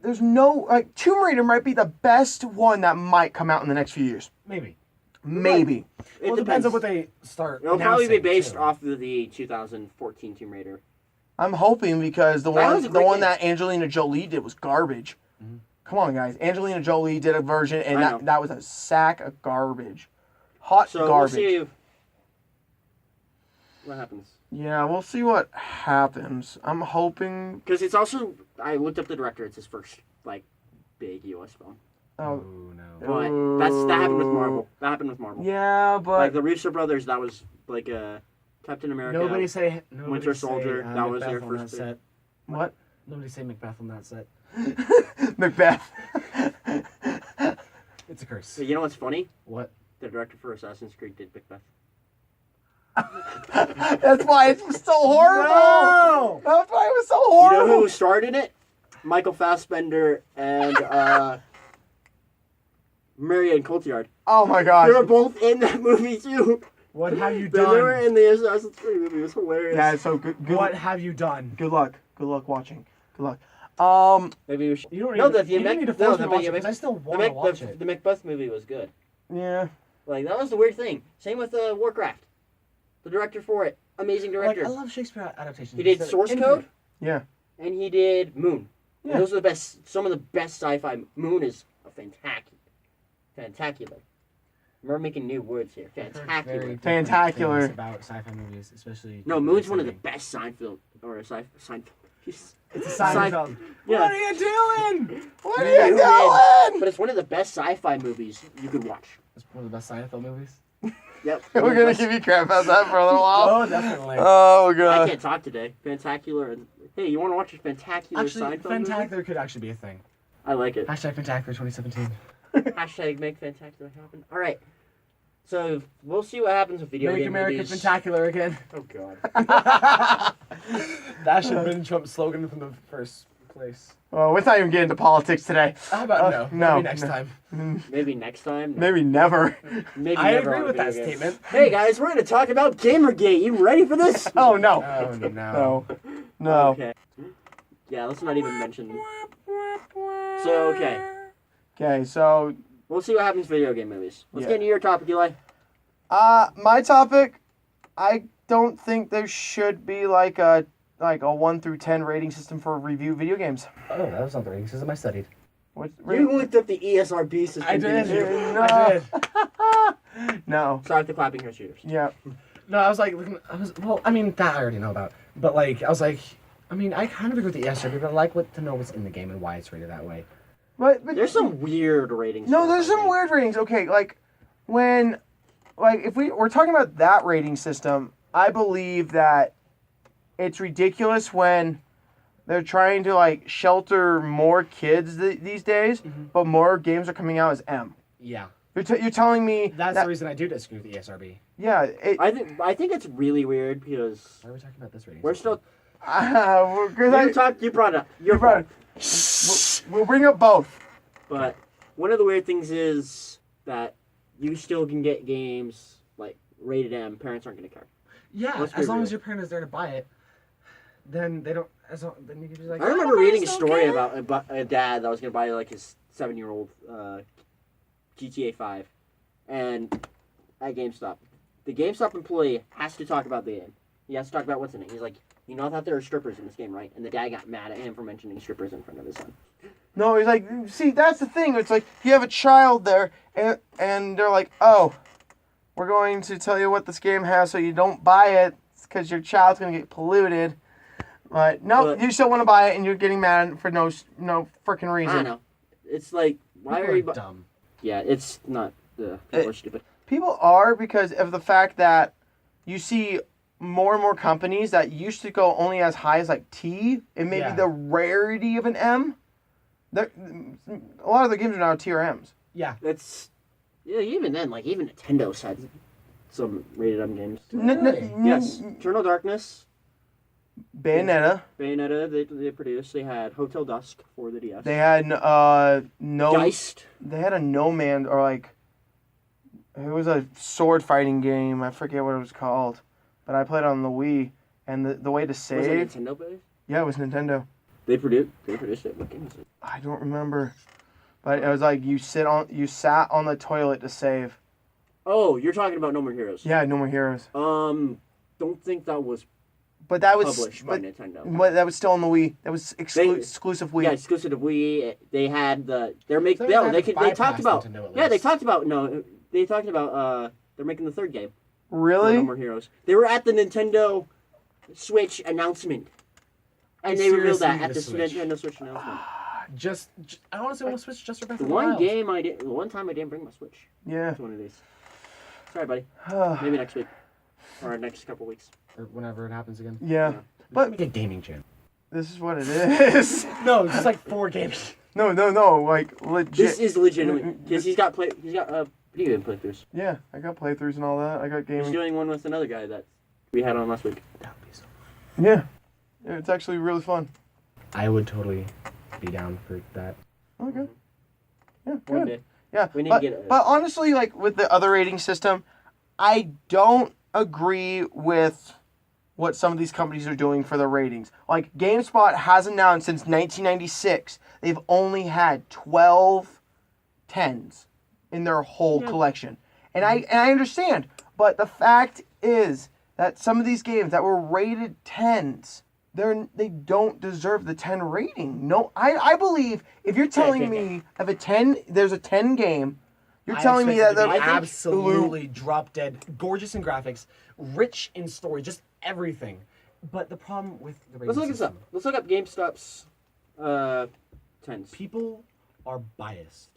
There's no like Tomb Raider might be the best one that might come out in the next few years. Maybe. Maybe. It Well, it depends on what they start. It'll probably be announcing, based too. off of the 2014 Tomb Raider. I'm hoping because the That was a one great game. that Angelina Jolie did was garbage. Mhm. Come on, guys. Angelina Jolie did a version, and I know. that was a sack of garbage. Hot So garbage. we'll see what happens. Yeah, we'll see what happens. I'm hoping. Because it's also, I looked up the director. It's his first like big U.S. film. Oh Oh, no. But that happened with Marvel. That happened with Marvel. yeah, but Like the Russo brothers, that was like Captain America. Nobody say Winter Soldier, Say, that was their Macbeth on first that big- set. what? Nobody say Macbeth on that set. Macbeth. It's a curse. So you know what's funny? What? The director for Assassin's Creed did Macbeth. That's why it was so horrible. No! That's why it was so You horrible. know who starred in it? Michael Fassbender and Marianne Cotillard. Oh my They were gosh. both in that movie too. What have you They were done? in the Assassin's Creed movie. It was hilarious. Yeah, it's so good. What have you done? Good luck. Good luck watching. Good luck. Maybe we should. You don't No, even, the you don't Mac- need to no, force the me to watch Mac- it because I still The, want to watch the it. Macbeth movie was good. Yeah. Like that was the weird thing. Same with Warcraft. The director for it, amazing Like, director. I love Shakespeare adaptations. He did They're Source infinite. Code. Yeah. And he did Moon. And Yeah. those are the best. Some of the best sci-fi. Moon is a fantacular. We're making new words here. I've heard Fantacular. very different Fantacular. things about sci-fi movies, especially. No, Moon's one of the best Seinfeld or Seinfeld. It's a Sci- Seinfeld. Yeah. What are you doing? What are Yeah, you man. doing? But it's one of the best sci-fi movies you could watch. It's one of the best Seinfeld movies. Yep. We're gonna give you crap about that for a little while. Oh, definitely. Oh I god. can't talk today. Fantacular. And hey, you want to watch a fantacular Actually, Seinfeld movie? Fantacular could actually be a thing. I like it. Hashtag Fantacular 2017. Hashtag make fantacular happen. All right. So we'll see what happens with video Make game America movies. Fantacular again. Oh god. That should have been Trump's slogan from the first place. Well, let's not even get into politics today. How about no? no, Maybe next no. time. Maybe next time. Maybe never. Maybe I never agree on with that video games. statement. Hey guys, we're gonna talk about Gamergate. You ready for this? Oh no. Oh no. No. No. Okay. Yeah, let's not even mention. So okay, Okay, so we'll see what happens with video game movies. Let's Yeah. get into your topic, Eli. my topic, I don't think there should be like a 1 through 10 rating system for review video games. Oh, that was not the rating system I studied. What You looked up the ESRB system. I did. didn't you? No. I did. No. Sorry for the clapping here, shooters. Yeah. No, I was like, well, I mean, that I already know about. But like, I was like, I mean, I kind of agree with the ESRB, but I like to know what's in the game and why it's rated that way. But There's some weird ratings. No, for it, there's I some think. weird ratings. Okay, like when, like if we're talking about that rating system, I believe that it's ridiculous when they're trying to like shelter more kids these days, but more games are coming out as M. Yeah, You're telling me that's that, the reason I do disagree with the ESRB. yeah, I think it's really weird because Why are we talking about this rating? we're system? still. You brought it up. You're brought right. we'll bring up both. But one of the weird things is that you still can get games like rated M. Parents aren't gonna care. Yeah, Let's be as long real. as your parent is there to buy it, then they don't. Then you can be like. I remember "Oh, reading a parents don't story care." about a dad that was gonna buy like his 7-year-old GTA 5, and at GameStop, the GameStop employee has to talk about the game. He has to talk about what's in it. He's like, you know, I thought there were strippers in this game, right? And the dad got mad at him for mentioning strippers in front of his son. No, he's like, see, that's the thing. It's like you have a child there, and they're like, oh, we're going to tell you what this game has so you don't buy it because your child's going to get polluted. But no, But- you still want to buy it, and you're getting mad for no freaking I reason. don't know. It's like, why People are you... dumb? Yeah, it's not... people are stupid. People are because of the fact that you see more and more companies that used to go only as high as like T, and maybe Yeah. the rarity of an M. A lot of the games are now T or M's. Yeah. It's... Yeah, even then, like, even Nintendo's had some rated M games. Really? Yes. Eternal Darkness, Bayonetta. Bayonetta, they produced. They had Hotel Dusk for the DS. They had no. Geist. They had a No Man or like. It was a sword fighting game. I forget what it was called, but I played it on the Wii. And the way to Was save. it Nintendo based? Yeah, it was Nintendo. They produced it. What game was it? I don't remember, but it was like you sat on the toilet to save. Oh, you're talking about No More Heroes. Yeah, No More Heroes. Don't think that was But that was published by Nintendo. but that was still on the Wii. That was exclusive Wii. Yeah, exclusive to Wii. They had the. They're So making. they No, had they to could. They bypass talked about. Nintendo at Yeah, they least. talked about. No, they talked about. They're making the third game. for Really? No More Heroes. They were at the Nintendo Switch announcement, and they revealed that Seriously, at the the Switch. Nintendo Switch announcement. I honestly want to switch just for Breath The of the one Wild. game I did. The one time I didn't bring my Switch. Yeah. It's one of these. Sorry, buddy. Maybe next week, or next couple weeks. Or whenever it happens again. Yeah. But But make a gaming channel. this is what it is. No, just like 4 games. No. Like legit. This is legitimate because he's got video game playthroughs. Yeah, I got playthroughs and all that. I got He's gaming. doing one with another guy that we had on last week. That would be so. Yeah. It's actually really fun. I would totally be down for that. Okay. Yeah, One good. day. Yeah, We need but, to get a- but honestly, like with the other rating system, I don't agree with what some of these companies are doing for their ratings. Like GameSpot has announced since 1996 they've only had 12 10s in their whole Yeah. collection, and I understand, but the fact is that some of these games that were rated 10s. They don't deserve the 10 rating. No, I believe if you're telling okay. me of a 10, there's a 10 game, you're I telling me expect that it to the be I think absolutely drop dead, gorgeous in graphics, rich in story, just everything. But the problem with the rating Let's look this up. system, Let's look up GameStop's tens. people are biased.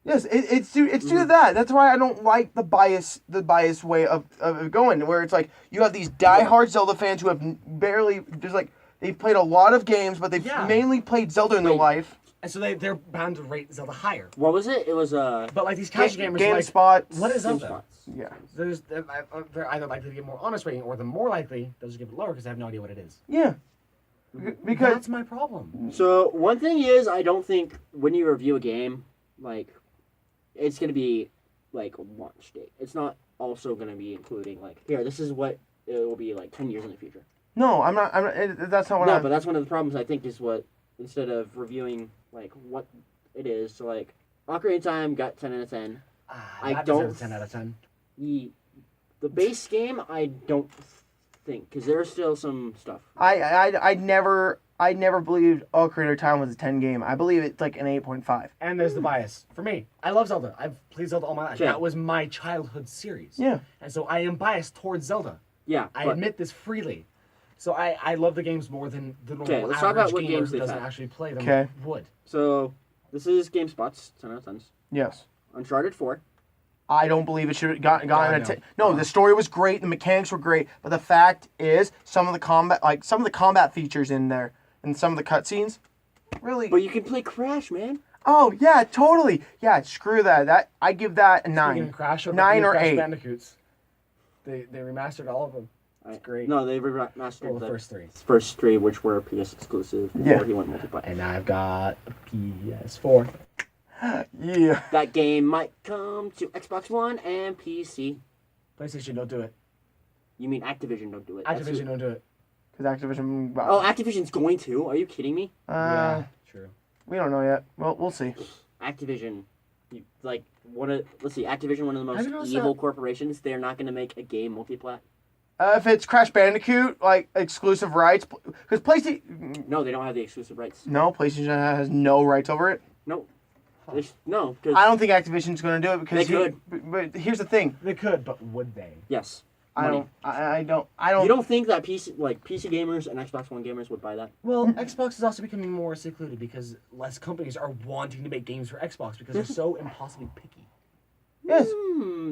yes, it's due to that. That's why I don't like the bias way of going, where it's like you have these diehard Zelda fans who have barely there's like they've played a lot of games, but they've Yeah. mainly played Zelda in their Wait. life. And so they're bound to rate Zelda higher. What was it? It was But like these casual gamers, GameSpot. like, what is Zelda? GameSpots. Yeah, They're either likely to get more honest rating, or the more likely they'll just give it lower because they have no idea what it is. yeah. Because That's my problem. So one thing is, I don't think when you review a game, like, it's gonna be like a launch date. It's not also gonna be including like, here, this is what it will be like 10 years in the future. no, I'm not. That's not what No, I'm. but that's one of the problems I think is what instead of reviewing like what it is, so like Ocarina of Time got 10 out of 10. I That don't- deserves 10 out of 10. The base game, I don't think, because there's still some stuff. I never believed Ocarina of Time was a 10 game. I believe it's like an 8.5. And there's the bias. For me, I love Zelda. I've played Zelda all my life. Okay. That was my childhood series. Yeah. And so I am biased towards Zelda. Yeah, I but- admit this freely. So I love the games more than the normal Okay, let's talk average about what gamer games who they've doesn't had. actually play them Okay. would. So this is GameSpot's 10 out of 10s. Yes. Uncharted 4. I don't believe it should have gotten God, a no. 10. No, the story was great, the mechanics were great, but the fact is some of the combat features in there and some of the cutscenes really. But you can play Crash, man. Oh yeah, totally. Yeah, screw that. I give that a Speaking 9. of Crash, 9 or Crash 8. Bandicoots. They remastered all of them. It's great. No, they remastered Well, the first 3. first 3, which were PS exclusive before Yeah. he went multiplayer. And I've got a PS4. Yeah. That game might come to Xbox One and PC. PlayStation, don't do it. You mean Activision don't do it. That's Activision, who- don't do it. Cuz Activision Oh, Activision's going to? Are you kidding me? Yeah, true. we don't know yet. Well, we'll see. Activision Like let's see, Activision, one of the Have you most noticed evil corporations. They're not going to make a game multiplat. If it's Crash Bandicoot, like exclusive rights, because PlayStation, No, they don't have the exclusive rights. no, PlayStation has no rights over it. No, no, because I don't think Activision's going to do it because They could. But here's the thing. They could, but would they? yes, I money. don't. I don't. You don't think that PC gamers and Xbox One gamers would buy that? Well, Xbox is also becoming more secluded because less companies are wanting to make games for Xbox because they're so impossibly picky. Yes.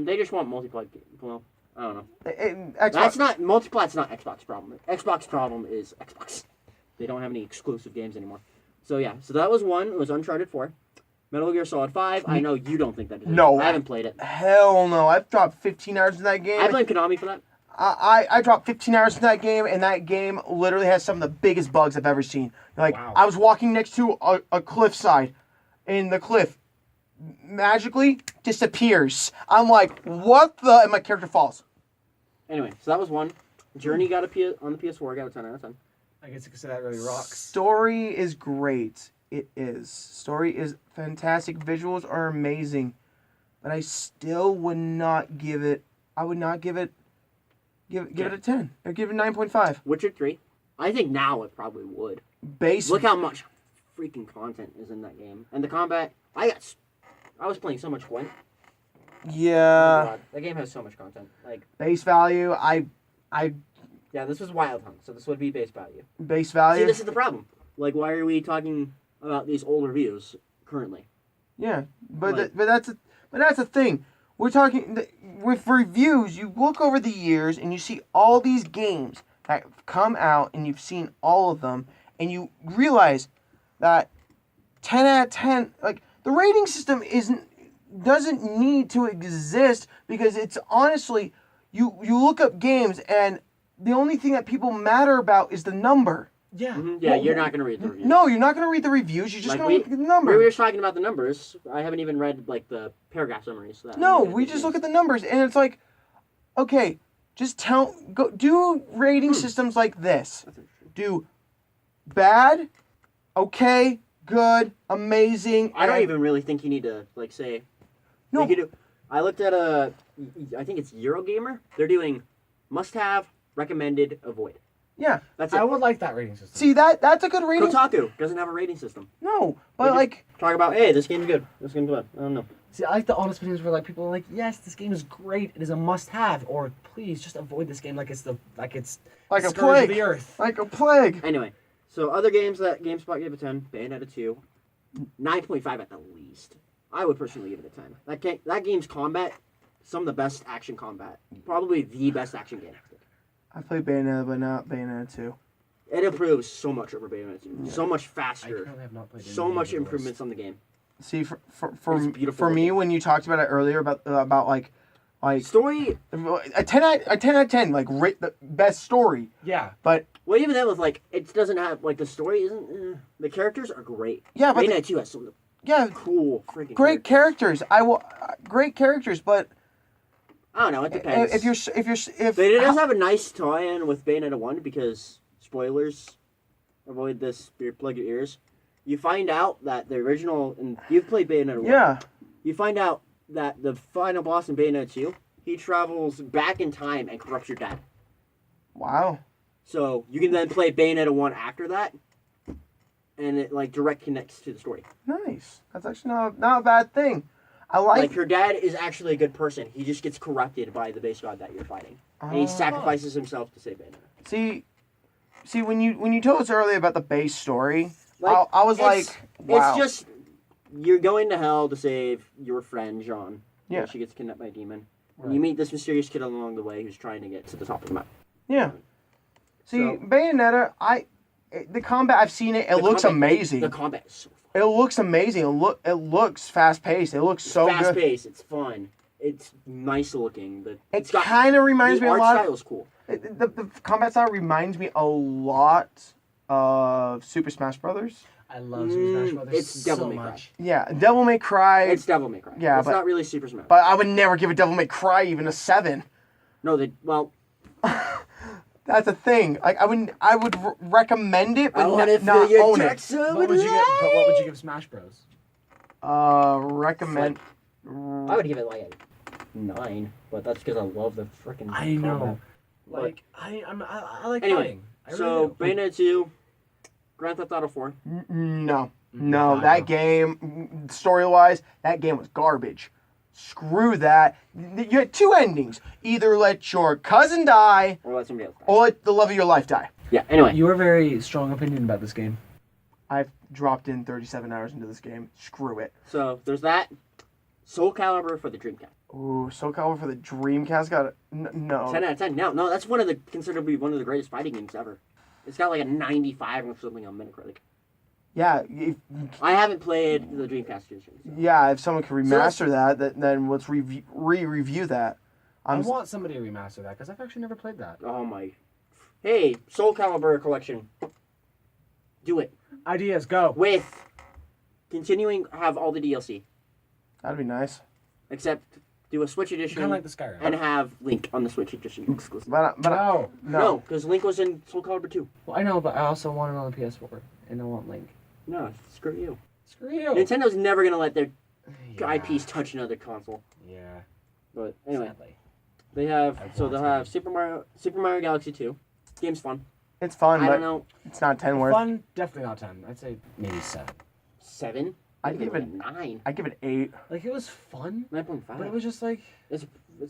They just want multiplat. Well, I don't know. Xbox. That's not multiplat's not Xbox problem. Xbox problem is Xbox. They don't have any exclusive games anymore. So yeah, so that was one. It was Uncharted 4. Metal Gear Solid 5. I know you don't think that is. No. I haven't played it. Hell no! I've dropped 15 hours in that game. I blame Konami for that. I dropped 15 hours in that game, and that game literally has some of the biggest bugs I've ever seen. Like, Wow. I was walking next to a cliffside, and the cliff magically disappears. I'm like, what the? And my character falls. Anyway, so that was one. Journey got on the PS4. Got a 10 out of 10. I guess you could say that really rocks. Story is great. It is. Story is fantastic. Visuals are amazing. But I still would not give it. I would not give it. Give it a 10. Or give it 9.5. Witcher 3. I think now it probably would. Base. Look how much freaking content is in that game, and the combat. I was playing so much Gwent. Oh my Yeah. God, that game has so much content. Like, Base value. I yeah, this was Wild Hunt, so this would be base value. base value. See, this is the problem. Like, why are we talking about these old reviews currently? Yeah, but Like- but that's the thing. We're talking with reviews. You look over the years and you see all these games that come out, and you've seen all of them, and you realize that 10 out of 10, like the rating system doesn't need to exist because it's honestly you look up games and the only thing that people matter about is the number. Yeah. Yeah, you're not gonna read the reviews. No, you're not going to read the reviews. You're just Like, going to look at the number. We were just talking about the numbers. I haven't even read like the paragraph summaries. No, we just look at the numbers, and it's like, okay, just do rating systems like this. Do bad, okay, good, amazing. I don't and- even really think you need to like say. No. You could do, I looked at I think it's Eurogamer. They're doing must-have, recommended, avoid. Yeah. That's it. I would like that rating system. See that's a good rating. Kotaku doesn't have a rating system. No, They but just like talk about, hey, this game's good. This game's bad. I don't know. See, I like the honest opinions where like people are like, yes, this game is great. It is a must-have, or please just avoid this game like it's like a scourge of plague. the earth. Like a plague. Anyway, so other games that GameSpot gave a 10, Bayonetta 2, 9.5 at the least. I would personally give it a 10. That game's combat, some of the best action combat. Probably the best action game. I played Bayonetta, but not Bayonetta 2. It improves so much over Bayonetta 2. So much I faster. currently have not played any So of much those. improvements on the game. See, for It's beautiful for me, looking. when you talked about it earlier about like Story, a 10 out of 10, like rate the best story, Yeah. but well, even then with like, it doesn't have, like, the story isn't, the characters are great. yeah, but Bayonetta 2 has some of the yeah, cool freaking great characters. Great characters, but I don't know, it depends. if But it does have a nice tie-in with Bayonetta 1 because, spoilers, avoid this, plug your ears. You find out that the original, and you've played Bayonetta 1. yeah, You find out that the final boss in Bayonetta 2, he travels back in time and corrupts your dad. wow, So you can then play Bayonetta 1 after that, and it like direct connects to the story. nice. That's actually not a bad thing. I Like your dad is actually a good person. He just gets corrupted by the base god that you're fighting, and he Oh. sacrifices himself to save Bayonetta. See when you told us earlier about the base story, Like, I was like, it's- wow. It's just you're going to hell to save your friend Jean. Yeah. when she gets kidnapped by a demon. And Right. you meet this mysterious kid along the way who's trying to get to the top of the map. Yeah. See, So- Bayonetta, the combat, I've seen it. It The looks combat- amazing. The combat is so fun. It looks amazing. It looks fast paced. It looks so fast good. paced. It's fun. It's nice looking. It It's got kind of reminds the me a art lot. style is cool. The combat style reminds me a lot of Super Smash Brothers. I love Super Smash Brothers It's Devil so May Cry. much. Yeah, Devil May Cry. It's Devil May Cry. Yeah, it's but- not really Super Smash. But I would never give a Devil May Cry even a 7. No, well, That's a thing. Like I would recommend it, but not own it. What would you give? But what would you give Smash Bros? Recommend. I would give it like a 9, but that's because I love the freaking. I know. combat. Like I like Anyway, fighting. I So really do. Bayonetta 2, Grand Theft Auto 4. No, God, that no. game, story-wise, that game was garbage. Screw that. You had 2 endings. Either let your cousin die, Or let somebody else. or let the love of your life die. Yeah. Anyway. You have a very strong opinion about this game. I've dropped in 37 hours into this game. Screw it. So there's that. Soul Calibur for the Dreamcast. Ooh, Soul Calibur for the Dreamcast got a... No. 10 out of 10. No, that's considered to be one of the greatest fighting games ever. It's got like a 95 or something on Metacritic. Yeah, I haven't played the Dreamcast edition. So. yeah. If someone could that's- remaster that, then let's review that. I want somebody to remaster that because I've actually never played that. Oh my. Hey, Soul Calibur collection. Do it. Ideas, go. With continuing have all the DLC. That'd be nice. Except do a Switch Kind edition of like the Skyrim. and have Link on the Switch edition exclusive. But No. No, because Link was in Soul Calibur 2. Well, I know, but I also want it on the PS4, and I want Link. No, screw you. Screw you. Nintendo's never gonna let their Yeah. IPs touch another console. Yeah. But anyway, Sadly. they have I so want they'll to. have Super Mario Galaxy 2. Game's fun. it's fun, I but don't know, it's not 10 worth. Fun, definitely not 10. I'd say maybe 7. 7. I'd give it- 9. I give it 8. Like, it was fun, 9.5. but it was just like... It's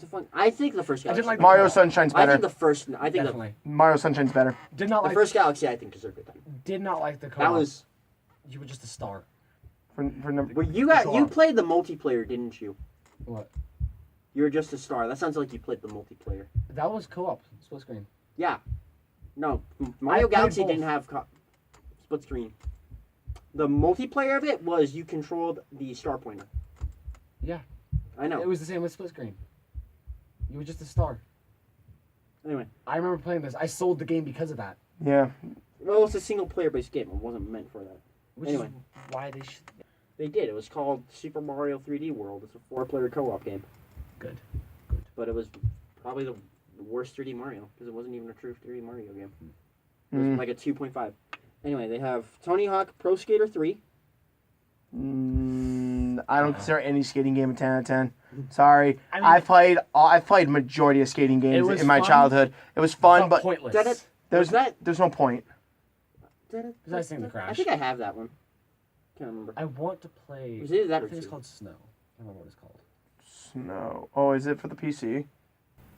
a fun. I think the first I didn't Galaxy. like the Mario co-op. Sunshine's I better. think the first. I think Definitely. Mario Sunshine's better. Did not the like... first Galaxy. I think deserved it. Did not like the co-op. That was. You were just a star. For number. Well, you Co-op. played the multiplayer, didn't you? What? You were just a star. That sounds like you played the multiplayer. That was co-op. Split screen. Yeah. No, Mario played Galaxy both. didn't have split screen. The multiplayer of it was you controlled the star pointer. Yeah. I know. It was the same with split screen. You were just a star. Anyway, I remember playing this. I sold the game because of that. Yeah. well, it's a single player based game. It wasn't meant for that. Which Anyway. is why they should... They did. It was called Super Mario 3D World. It's a 4-player co-op game. Good. But it was probably the worst 3D Mario because it wasn't even a true 3D Mario game. It was Mm. like a 2.5. Anyway, they have Tony Hawk Pro Skater 3. I don't consider any skating game a 10 out of 10. Sorry. I mean- I played majority of skating games was in my fun, childhood. It was fun, but pointless. Did it? there's that- there's no point. I seen the Crash. I think I have that one. Can't remember. I want to play... Was it that I or think it's 2? called Snow. I don't remember what it's called. Snow. Oh, is it for the PC?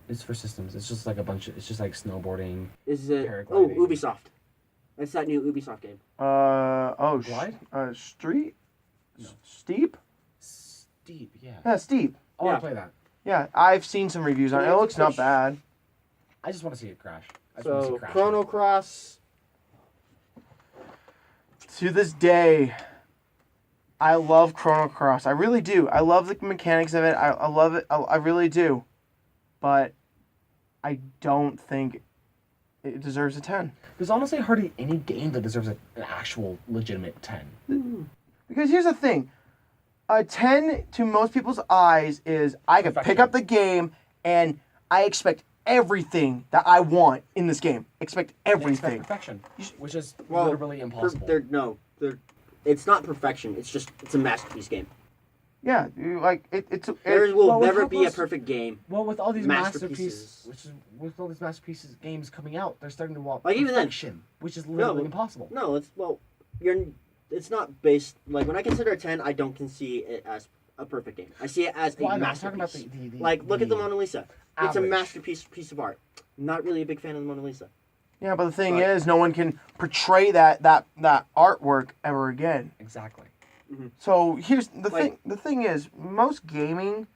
It's for systems. It's just like a bunch of... It's just like snowboarding. Is it? Oh, Paragliding. Ubisoft. It's that new Ubisoft game. Glide? Street? No. Steep? Steep, yeah. Yeah, Steep. I want Yeah. to play that. Yeah, I've seen some reviews on it. It looks not bad. I just want to see it crash. I just want to see So it crash. Chrono Cross. To this day, I love Chrono Cross. I really do. I love the mechanics of it. I love it. I really do. But I don't think it deserves a 10. There's honestly hardly any game that deserves an actual legitimate 10. Because here's the thing. A 10 to most people's eyes is I could pick up the game and I expect everything that I want in this game. Expect They expect everything. perfection, which is Well, literally impossible. It's not perfection. It's a masterpiece game. Yeah, There will well, with never how be a close- perfect game. Well, with all these Masterpieces. with all these masterpieces games coming out, they're starting to want Like, even then- perfection, which is literally No. impossible. No, it's not based like when I consider a 10, I don't see it as a perfect game. I see it as Well, a I'm talking about masterpiece. the Like look at the Mona Lisa. It's a average. masterpiece piece of art. Not really a big fan of the Mona Lisa. Yeah, but the thing But- is, no one can portray that artwork ever again. Exactly. So here's the Like- thing. The thing is, most gaming,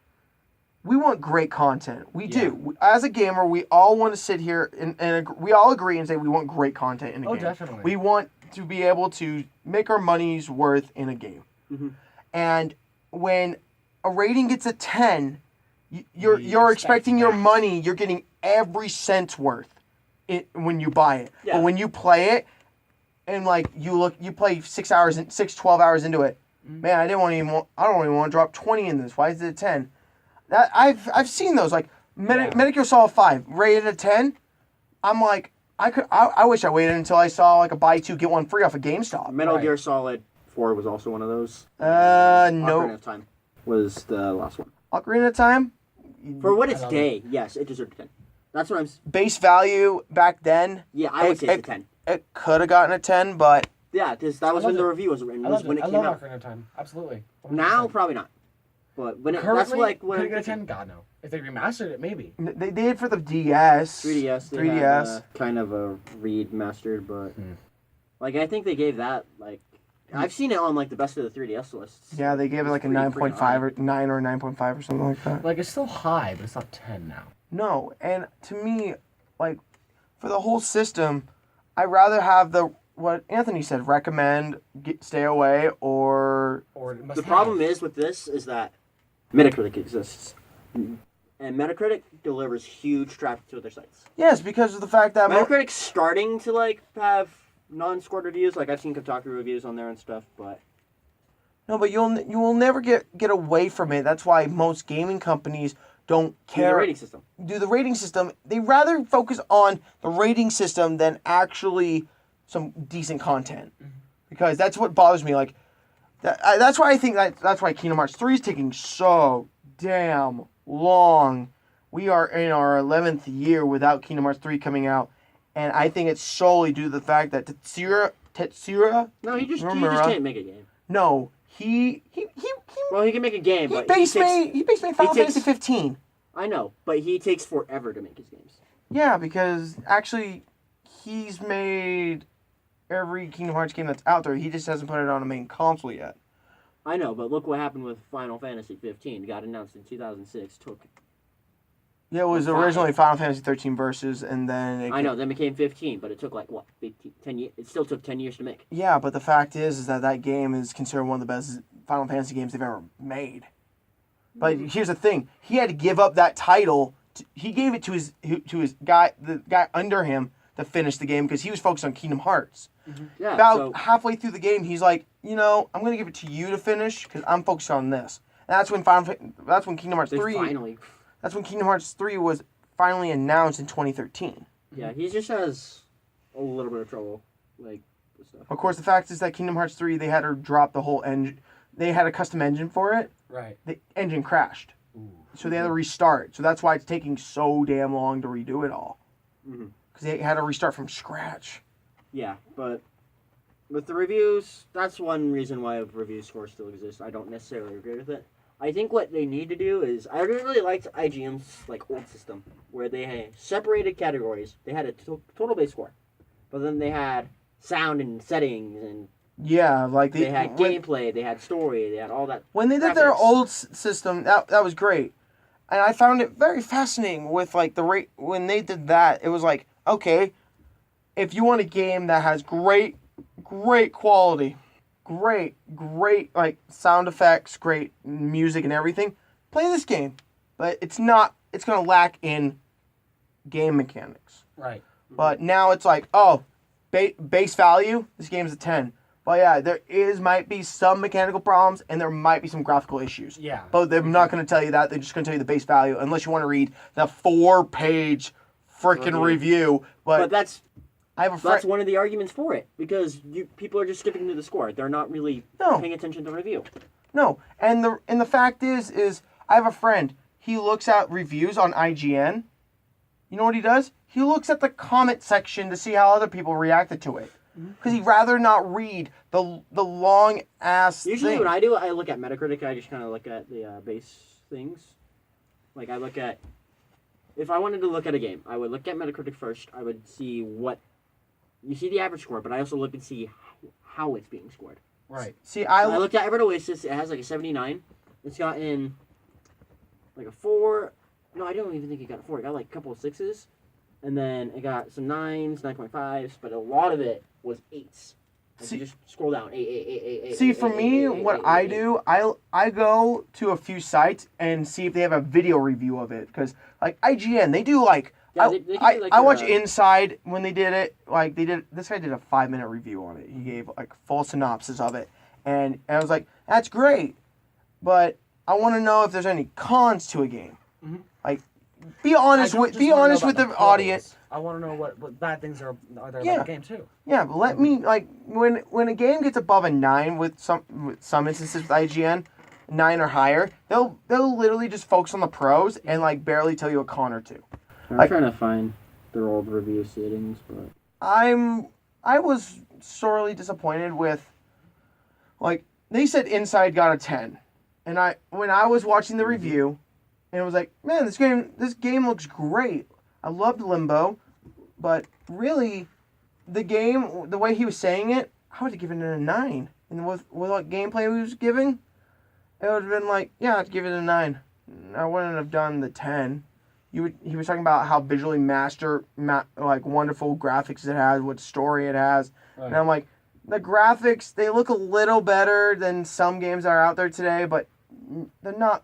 we want great content. We Yeah. do. As a gamer, we all want to sit here and we all agree and say we want great content in a Oh, game. definitely. We want to be able to make our money's worth in a game. Mhm. And when a rating gets a 10, you're You expecting expect your that. money. You're getting every cent's worth when you buy it. Yeah. But when you play it, and like you play 12 hours into it. Man, I don't even want to drop 20 in this. Why is it a 10? That I've seen those like Yeah. Metal Gear Solid 5 rated a 10. I'm like I wish I waited until I saw like a buy 2 get 1 free off of GameStop. Metal Right. Gear Solid 4 was also one of those. No. Ocarina of Time was the last one. Ocarina of Time. For what its love day, yes, it deserved a 10. That's what I'm. Base value back then, Yeah, I would say it's a 10. it could have gotten a 10, but Yeah, because that was love when the it. review was written. I Was love when it. it I came love out. Ocarina of Time. Absolutely. 100%. Now, probably not. But when it, that's Currently, like could when it get a 10? God, no. If they remastered it, maybe. they did for the DS. 3DS, they 3DS. had kind of a remastered, but like I think they gave that like I've seen it on like the best of the 3DS lists. Yeah, they gave it It's like a pretty 9.5 or 9 or 9.5 or something like that. Like, it's still high, but it's not 10 now. No, and to me, like, for the whole system, I'd rather have what Anthony said, recommend, stay away, or... Or it must The have. problem is with this is that Metacritic exists, and Metacritic delivers huge traffic to their sites. Yes, because of the fact that... Metacritic's starting to like have non-scored reviews. Like I've seen Kotaku reviews on there and stuff, but No, but you will never get away from it. That's why most gaming companies don't the care. rating system. Do the rating system. They rather focus on the rating system than actually some decent content, because that's what bothers me. Like that's why I think that's why Kingdom Hearts 3 is taking so damn long. We are in our 11th year without Kingdom Hearts 3 coming out, and I think it's solely due to the fact that Tetsura. No, he just Nomura- can't make a game. No, he Well, he can make a game, but based me Final takes- Fantasy 15. I know, but he takes forever to make his games. Yeah, because actually, he's made every Kingdom Hearts game that's out there. He just hasn't put it on a main console yet. I know, but look what happened with Final Fantasy 15. It got announced in 2006. Took Yeah, it was Five. originally Final Fantasy 13 Versus, and then I know, then became 15, but it took like what 15, 10 years. It still took 10 years to make. Yeah, but the fact is that game is considered one of the best Final Fantasy games they've ever made. But here's the thing: he had to give up that title. He gave it to his guy, the guy under him, to finish the game because he was focused on Kingdom Hearts. Yeah. About so halfway through the game, he's like, I'm gonna give it to you to finish because I'm focused on this. And that's when Kingdom Hearts they 3. finally. That's when Kingdom Hearts 3 was finally announced in 2013. Yeah, he just has a little bit of trouble, like with stuff. Of course, the fact is that Kingdom Hearts 3, they had to drop the whole engine. They had a custom engine for it. Right. The engine crashed. Ooh. So they had to restart. So that's why it's taking so damn long to redo it all. Mhm. Because they had to restart from scratch. Yeah, but with the reviews, that's one reason why a review score still exists. I don't necessarily agree with it. I think what they need to do is, I really liked IGN's like old system where they had separated categories. They had a total base score, but then they had sound and settings, and Yeah, like they had when, gameplay, they had story, they had all that. when they did their graphics. old system, that was great. And I found it very fascinating with like the rate when they did that. It was like, okay, if you want a game that has great quality, great like sound effects, great music and everything, play this game. But it's gonna lack in game mechanics. Right. But now it's like, base value, this game's a 10. But yeah, might be some mechanical problems and there might be some graphical issues. Yeah. But they're not going to tell you that. They're just going to tell you the base value unless you want to read the 4-page freaking review. But that's I have a friend. that's one of the arguments for it because people are just skipping to the score. They're not really No. paying attention to the review. No, and the fact is I have a friend. He looks at reviews on IGN. You know what he does? He looks at the comment section to see how other people reacted to it. Because he'd rather not read the long ass Usually thing. when I do, I look at Metacritic. I just kind of look at the base things. Like I look at, if I wanted to look at a game, I would look at Metacritic first. I would see you see the average score, but I also look and see how it's being scored. Right. See, I looked at Everett Oasis. It has like a 79. It's gotten like a 4. No, I don't even think it got a 4. It got like a couple of 6s. And then it got some 9s, 9.5s, but a lot of it was 8s. Like you just scroll down. 8. See, for me, what I do, I go to a few sites and see if they have a video review of it. Because, like, IGN, they do, like... Yeah, they do, like, I watch Inside when they did it. Like, this guy did a 5-minute review on it. He gave, like, full synopsis of it. And I was like, that's great. But I want to know if there's any cons to a game. Mhm. Like, be honest with the audience. I want to know what bad things are there Yeah. about the game too. Yeah, but let me like when a game gets above a 9 with some instances with IGN, 9 or higher, they'll literally just focus on the pros and like barely tell you a con or two. I'm Like- trying to find their old review settings, but I was sorely disappointed with, like, they said Inside got a 10, and when I was watching the review, and it was like, man, this game looks great. I loved Limbo, but really, the game, the way he was saying it, I would have given it a 9, and with what gameplay he was giving, it would have been like, yeah, I'd give it a 9. I wouldn't have done the 10. He was talking about how visually like wonderful graphics it has, what story it has, and I'm like, the graphics, they look a little better than some games that are out there today, but they're not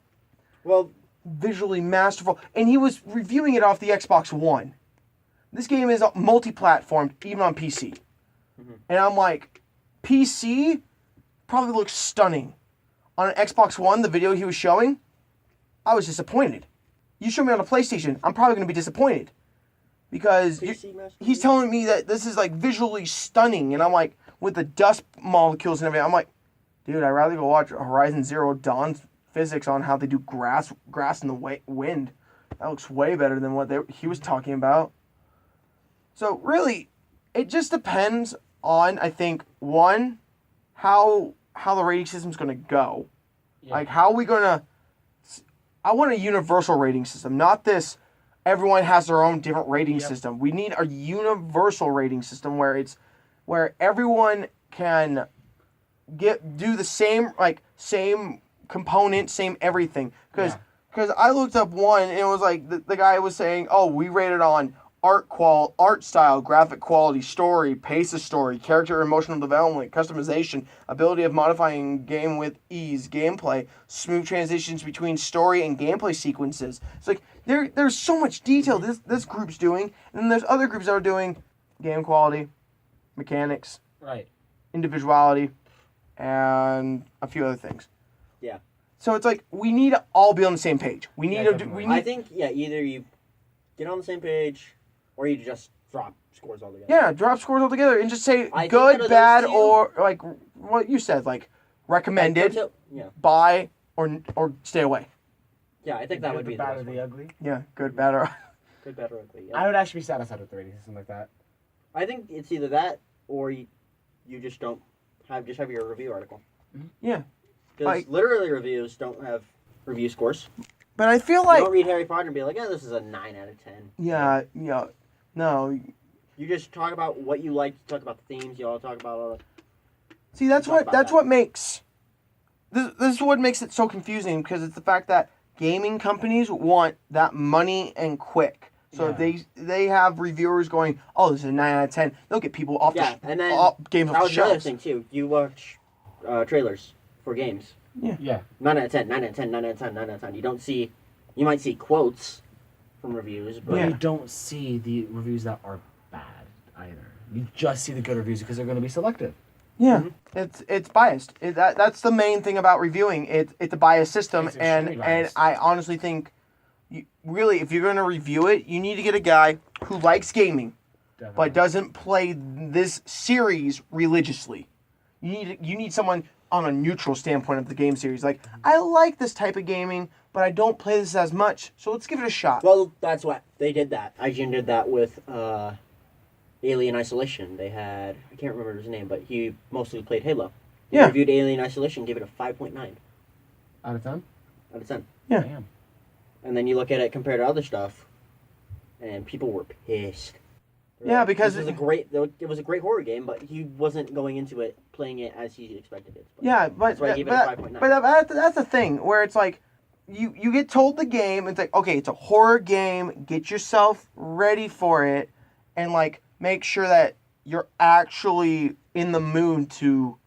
well, visually masterful. And he was reviewing it off the Xbox One. This game is multi-platform, even on PC. And I'm like, PC probably looks stunning. On an Xbox One, the video he was showing, I was disappointed. You show me on a PlayStation, I'm probably going to be disappointed. Because he's telling me that this is like visually stunning, and I'm like, with the dust molecules and everything, I'm like, dude, I'd rather go watch Horizon Zero Dawn's physics on how they do grass in the wind. That looks way better than what he was talking about. So really, it just depends on, I think, one, how the rating system's going to go. Yeah. Like, how are we going to... I want a universal rating system, not this everyone has their own different rating system. We need a universal rating system where everyone can do the same component, same everything. Because I looked up one and it was like the guy was saying, oh, we rated on art style, graphic quality, story, pace of story, character emotional development, customization, ability of modifying game with ease, gameplay, smooth transitions between story and gameplay sequences. It's like there's so much detail this group's doing, and then there's other groups that are doing game quality, mechanics, Right. individuality, and a few other things. Yeah. So it's like we need to all be on the same page. We need Yeah, to definitely. I think either you get on the same page, or you just drop scores altogether. Yeah, drop scores altogether and just say I think out good, of those bad, two- or like what you said, like recommended, Yeah. buy, or stay away. Yeah, I think that would be the bad or best the one. ugly. Yeah, good, bad, or Good, better, ugly. I Yeah. would actually be satisfied with the rating system like that. I think it's either that or you just don't have your review article. yeah. Because Like- literally reviews don't have review scores. But I feel You like don't read Harry Potter and be like, yeah, this is a 9 out of 10. no. You just talk about what you like. You talk about the themes. You all talk about all the... See, that's Talk what about that's that. what makes this is what makes it so confusing, because it's the fact that gaming companies want that money and quick. So if they have reviewers going, oh, this is a 9 out of 10, they'll get people off Yeah, and then games that off was the the other shelves. thing, too. You watch trailers for games. Yeah. 9 out of 10, 9 out of 10, 9 out of 10, 9 out of 10. You might see quotes from reviews, but... But Yeah. you don't see the reviews that are bad either. You just see the good reviews because they're going to be selective. Yeah, it's biased. That's the main thing about reviewing. It's a biased system, It's and extremely biased. I honestly think, really, if you're going to review it, you need to get a guy who likes gaming, Definitely. but doesn't play this series religiously. You need someone on a neutral standpoint of the game series. Like, I like this type of gaming, but I don't play this as much, so let's give it a shot. Well, that's what they did that. IGN did that with Alien Isolation. They had, I can't remember his name, but he mostly played Halo. He Yeah. reviewed Alien Isolation, gave it a 5.9 Out of 10? out of 10. Yeah. Damn. And then you look at it compared to other stuff, and people were pissed. They were Yeah, like, because it was a great horror game, but he wasn't going into it playing it as he expected it. But Yeah, but That's why I gave it a 5.9. that's the thing where it's like you get told the game, it's like, okay, it's a horror game, get yourself ready for it, and like make sure that you're actually in the mood to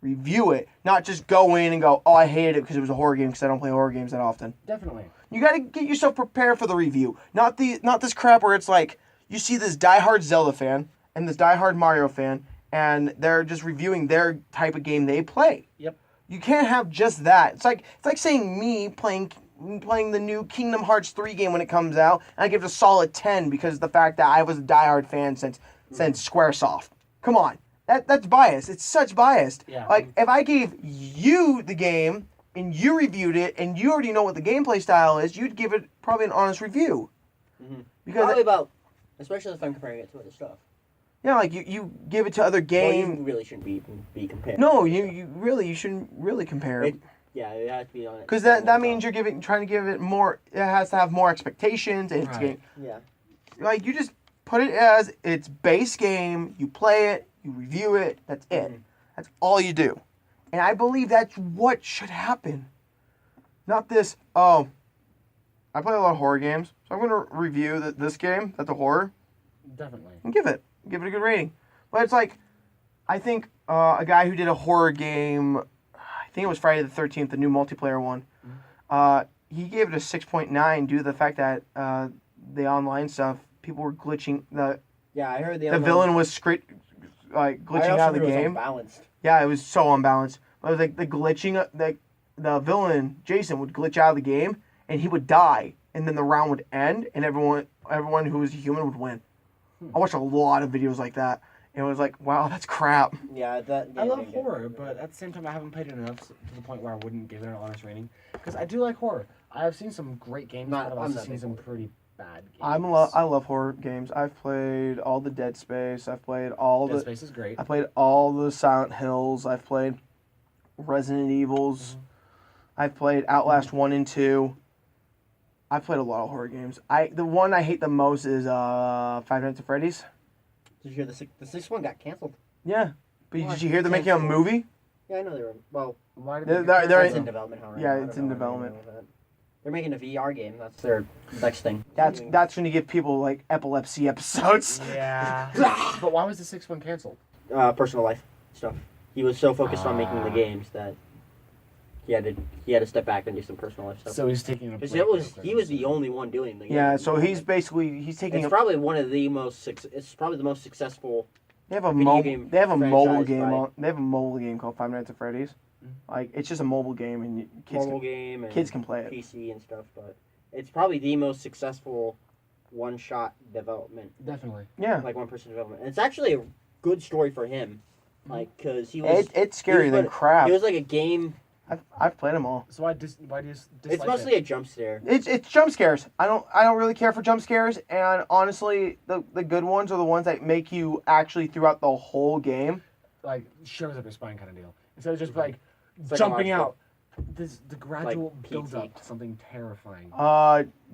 review it, not just go in and go, oh, I hated it because it was a horror game because I don't play horror games that often. Definitely. You got to get yourself prepared for the review, not this crap where it's like you see this diehard Zelda fan and this diehard Mario fan, and they're just reviewing their type of game they play. Yep. You can't have just that. It's like saying me playing playing the new Kingdom Hearts 3 game when it comes out, and I give it a solid 10 because of the fact that I was a diehard fan since Squaresoft. Come on. That's biased. It's such biased. Yeah. Like, if I gave you the game and you reviewed it and you already know what the gameplay style is, you'd give it probably an honest review. Because Probably about, especially if I'm comparing it to other stuff. yeah, like you give it to other Well, games. you really shouldn't be compared. No, you shouldn't really compare it. Yeah, it has to be on it. Because that means you're trying to give it more. It has to have more expectations, and it's Right. getting, Yeah. like you just put it as its base game. You play it, you review it. That's it. That's all you do, and I believe that's what should happen. Not this. Oh, I play a lot of horror games, so I'm gonna review this game. That's a horror, Definitely. and give it a good rating. But it's like, I think a guy who did a horror game. I think it was Friday the 13th, the new multiplayer one. He gave it a 6.9 due to the fact that the online stuff, people were glitching. Yeah, I heard The villain was glitching out of the game. Balanced. Yeah, it was so unbalanced. But it was like the glitching, the villain Jason would glitch out of the game, and he would die, and then the round would end, and everyone who was a human would win. I watched a lot of videos like that, and it was like, wow, that's crap. Yeah, that. I love horror, but at the same time, I haven't played it enough to the point where I wouldn't give it an honest rating. Because I do like horror. I have seen some great games, but I've I'm also not seen big some horror. pretty bad games. I love horror games. I've played all the Dead Space. I've played all Dead the. Space is great. I played all the Silent Hills. I've played Resident Evils. I've played Outlast 1 and 2. I've played a lot of horror games. The one I hate the most is Five Nights at Freddy's. Did you hear the sixth one got canceled? Yeah. But Why? did you hear they're making a Canceled. movie? Yeah, I know they were. Well, Why did They're- they they're- get it's in- in development. However, yeah, I don't it's in know development. anything about that. They're making a VR game. That's their next thing. That's when you give people like epilepsy episodes. Yeah. But why was the sixth one canceled? Personal life stuff. He was so focused on making the games that he had to step back and do some personal life stuff. So he's taking a Because break. he was the only one doing the game. Yeah, so he's taking It's a. probably one of the most. It's probably the most successful. They have a video mobile. game They have a mobile franchise game. by- They have a mobile game called Five Nights at Freddy's. Like it's just a mobile game, and Mobile game and kids can play it. PC and stuff, but it's probably the most successful one-shot development, Definitely. Yeah, like one-person development. And it's actually a good story for him, like because he was. it's scary he was than like- crap. It was like a game. I've played them all. So why do you dislike It's mostly a jump scare. It's jump scares. I don't really care for jump scares, and honestly, the good ones are the ones that make you actually throughout the whole game. like shivers up your spine kind of deal. Instead of just like Psychological. jumping out. The gradual PT. build up to something terrifying.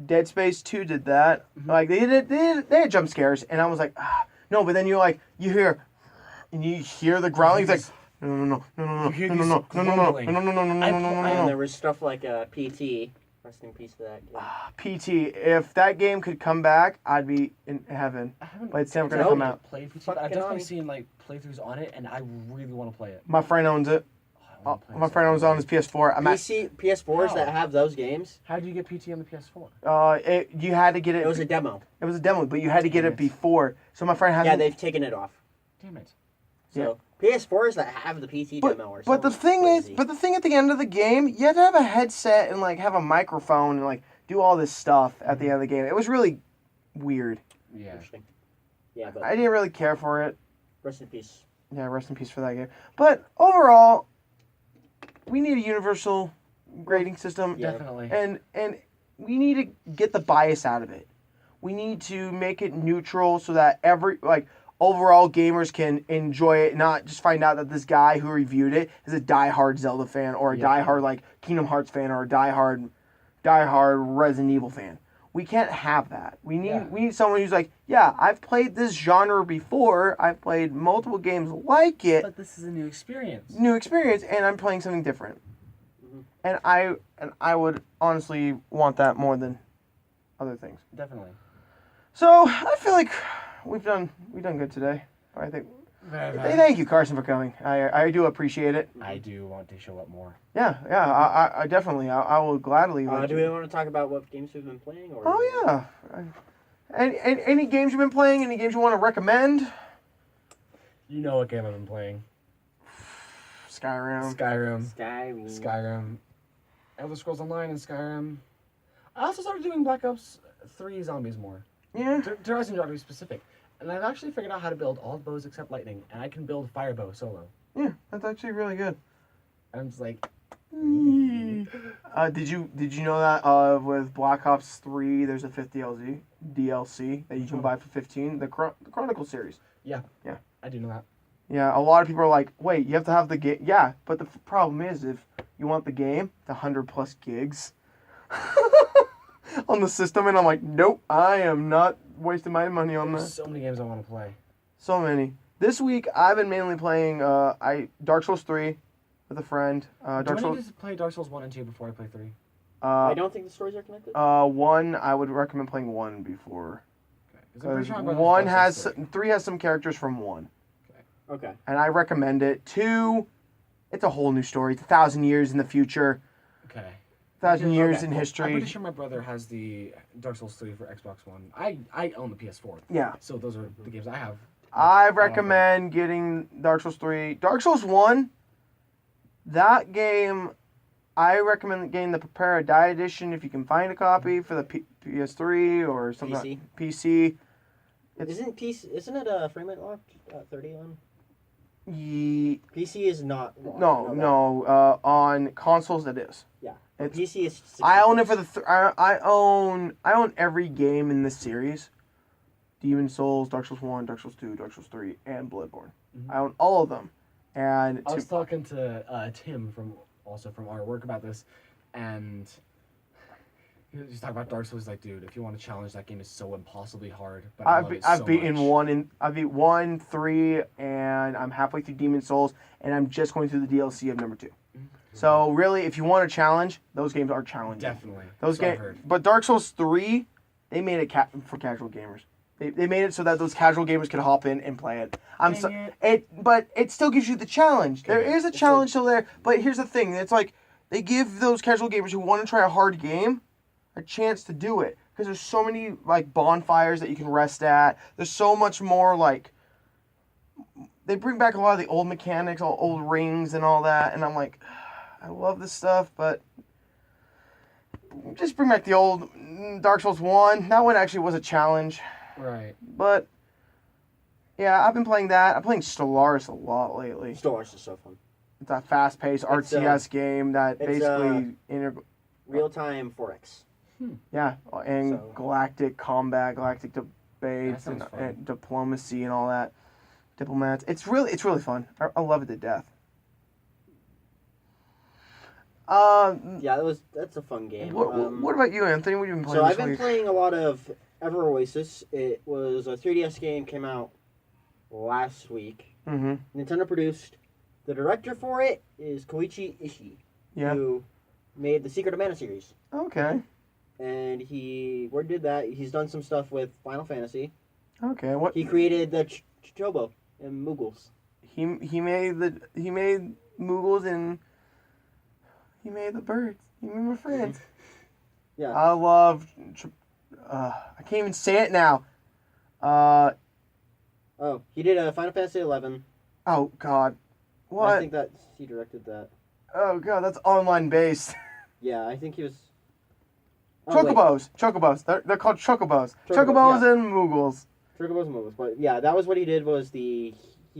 Dead Space 2 did that. Like they had jump scares, and I was like, no, but then you hear, and you hear the growling. He's like, no, You hear no, these no, no, no, no, no, grumbling. no, no, no, no, no, no, no, And no. there was stuff like PT. Rest in peace to that game. PT. If that game could come back, I'd be in heaven. I haven't But it's never gonna No. come out. played PT, Fuck but I've it definitely on. seen like playthroughs on it, and I really want to play it. My friend owns it. I wanna play it My so friend owns it on his badly. PS4. I'm at, PS4s How? that have those games. How do you get PT on the PS4? you had to get it. It was a demo. It was a demo, but you had to get Damn it it. before. So my friend has. Yeah, they've taken it off. Damn it. So PS4s that have the PT demo are so But the thing crazy. at the end of the game, you had to have a headset and like have a microphone and like do all this stuff at the end of the game. It was really weird. Yeah. Interesting. Yeah, but I didn't really care for it. rest in peace. Yeah, rest in peace for that game. But overall, we need a universal grading system, Yeah. Definitely. and we need to get the bias out of it. We need to make it neutral so that overall gamers can enjoy it, not just find out that this guy who reviewed it is a diehard Zelda fan or a Yeah. diehard like Kingdom Hearts fan or a diehard Resident Evil fan. We can't have that. We need someone who's like, yeah, I've played this genre before. I've played multiple games like it. But this is a new experience. New experience, and I'm playing something different. Mhm. And I would honestly want that more than other things. Definitely. So I feel like we've done good today. I think. Thank you, Carson, for coming. I do appreciate it. I do want to show up more. Yeah. I definitely. I will gladly. let Do you- we want to talk about what games we've been playing? Or Oh yeah. Any games you've been playing? Any games you want to recommend? You know what game I've been playing? Skyrim. Skyrim. Skyrim. Skyrim. Elder Scrolls Online and Skyrim. I also started doing Black Ops 3 zombies more. Yeah. Terrorizing to be specific. And I've actually figured out how to build all the bows except lightning, and I can build fire bow solo. Yeah, that's actually really good. And I'm just like, Did you know that with Black Ops 3 there's a 5th DLC that you can buy for 15, the Chronicle series. I do know that. Yeah, a lot of people are like, wait, you have to have the game. Yeah, but the problem is if you want the game, it's 100+ gigs on the system, and I'm like, nope, I am not wasting my money on There's that. so many games I want to play. So many. This week I've been mainly playing Dark Souls 3 with a friend. Do I Dark Souls need to play Dark Souls 1 and 2 before I play 3? I don't think the stories are connected. 1 I would recommend playing 1 before. Okay. 'Cause I'm pretty Because sure my brother's 1 Dark has Souls 3. 3 has some characters from 1, Okay. and I recommend it. 2, it's a whole new story. It's 1,000 years in the future. Okay. 1,000 years Okay, in cool. I'm history. pretty sure my brother has the Dark Souls 3 for Xbox One. I own the PS4, Yeah, so those are the games I have. I recommend getting Dark Souls 3. Dark Souls 1, that game, I recommend getting the Prepare or Die edition if you can find a copy for the PS3 or something. PC. PC. It's- Isn't it a frame rate locked 30 on? PC is not. Locked, No. On consoles it is. Yeah. It's, PC is. 60 I own it for frames. the. I own every game in this series. Demon Souls, Dark Souls 1, Dark Souls 2, Dark Souls 3, and Bloodborne. Mhm. I own all of them. And I was talking to Tim from our work about this, and he was talking about Dark Souls. He's like, dude, if you want to challenge, that game is so impossibly hard. But I love it I've so beaten much. I've beat 1, 3, and I'm halfway through Demon Souls, and I'm just going through the DLC of number 2. So really, if you want a challenge, those games are challenging. Definitely. Those So I've games, heard. but Dark Souls 3, they made it for casual gamers. They made it so that those casual gamers could hop in and play it. Dang it. But it still gives you the challenge. There Okay. is a It's challenge still there, but here's the thing: it's like they give those casual gamers who want to try a hard game a chance to do it because there's so many like bonfires that you can rest at. There's so much more like they bring back a lot of the old mechanics, all old rings and all that, and I'm like, I love this stuff, but just bring back the old Dark Souls 1. That one actually was a challenge. Right. But yeah, I've been playing that. I'm playing Stellaris a lot lately. Star Wars is so fun. It's a fast-paced It's, RTS game that it's, basically Real time 4X. and So- galactic combat, galactic That debates, sounds fun. and diplomacy and all that. Diplomats. It's really fun. I love it to death. Yeah, that's a fun game. What about you, Anthony? What have you been playing So this I've been week? playing a lot of Ever Oasis. It was a 3DS game, came out last week. Mm-hmm. Nintendo produced. The director for it is Koichi Ishii, Yeah. who made the Secret of Mana series. Okay. And he did that. He's done some stuff with Final Fantasy. Okay. What He created the Chobo and Moogles. he made Moogles and he made the birds. He made my friends. Yeah. I love. I can't even say it now. Oh, he did Final Fantasy 11. Oh God. I What? think that he directed that. Oh God, that's online based. Yeah, I think he was. Oh, wait. Chocobos. They're called Chocobos. Chocobos, Chocobos yeah. and Moogles. Chocobos and Moogles. But yeah, that was what he did. He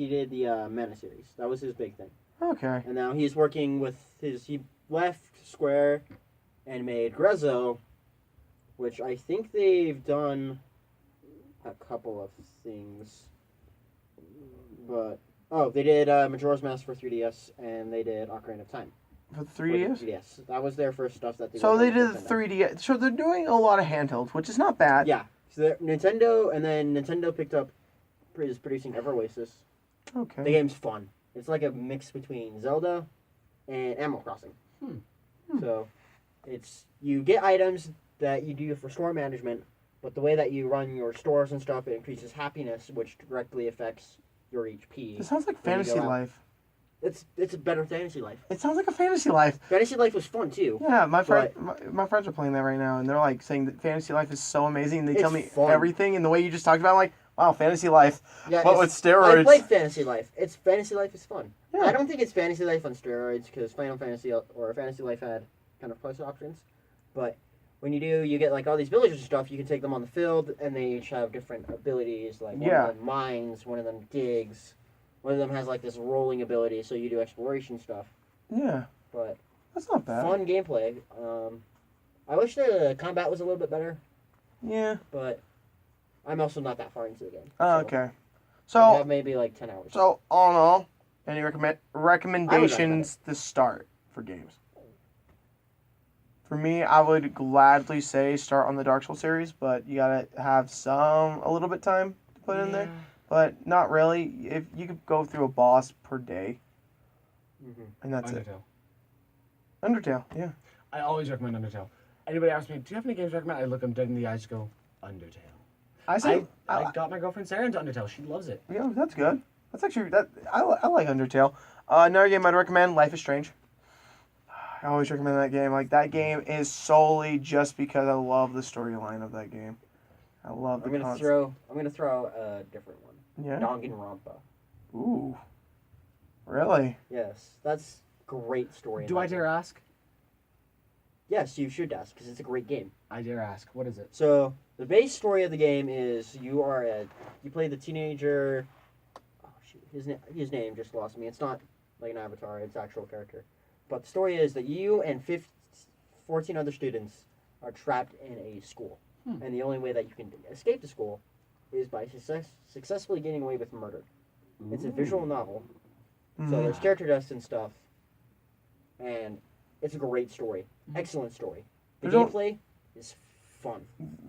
did the Mana series. That was his big thing. Okay. And now he's working with he left Square and made Grezzo, which I think they've done a couple of things. But they did Majora's Mask for 3DS and they did Ocarina of Time For the for 3DS. the 3DS. That was their first stuff that they. So worked they on did with the Nintendo. 3DS. So they're doing a lot of handhelds, which is not bad. Yeah, so Nintendo, and then Nintendo picked up is producing Ever Oasis. Okay. The game's fun. It's like a mix between Zelda and Animal Crossing. So, you get items that you do for store management, but the way that you run your stores and stuff, it increases happiness, which directly affects your HP. It sounds like When you Fantasy go out. Life. It's a better Fantasy Life. It sounds like a Fantasy Life. Fantasy Life was fun too. Yeah, my friends are playing that right now, and they're like saying that Fantasy Life is so amazing. And they tell It's me fun. everything, and the way you just talked about, it, I'm like, wow, Fantasy Life. Yeah, But with I steroids. played Fantasy Life. Fantasy Life is fun. Yeah. I don't think it's Fantasy Life on steroids because Final Fantasy or Fantasy Life had kind of plus options, but when you do, you get like all these villagers and stuff. You can take them on the field, and they each have different abilities. Like one Yeah. of them mines, one of them digs, one of them has like this rolling ability, so you do exploration stuff. Yeah, But that's not bad. fun gameplay. I wish the combat was a little bit better, Yeah. but I'm also not that far into the game. Oh, so okay. I So, have maybe like 10 hours. so all in all, any recommendations to start for games? For me, I would gladly say start on the Dark Souls series, but you gotta have a little bit time to put in there. But not really. If you could go through a boss per day, Mhm. and that's it. Undertale. Undertale, yeah. I always recommend Undertale. Anybody asks me, do you have any games to recommend? I look them dead in the eyes and go, Undertale. I say, I got my girlfriend Sarah into Undertale. She loves it. yeah, that's good. That's actually I like Undertale. Another game I'd recommend, Life is Strange. I always recommend that game. Like that game is solely just because I love the storyline of that game. I love the I'm gonna concept. throw a different one. Yeah. Danganronpa. Ooh. Really? Yes, that's great story. in Do that I game. dare ask? Yes, you should ask because it's a great game. I dare ask. What is it? So the base story of the game is you play the teenager. Oh shoot, his name just lost me. It's not like an avatar; it's actual character. But the story is that you and 14 other students are trapped in a school, and the only way that you can escape the school is by successfully getting away with murder. It's a visual novel, so there's character deaths and stuff, and it's a great story. Excellent story. The Visual- gameplay is fun.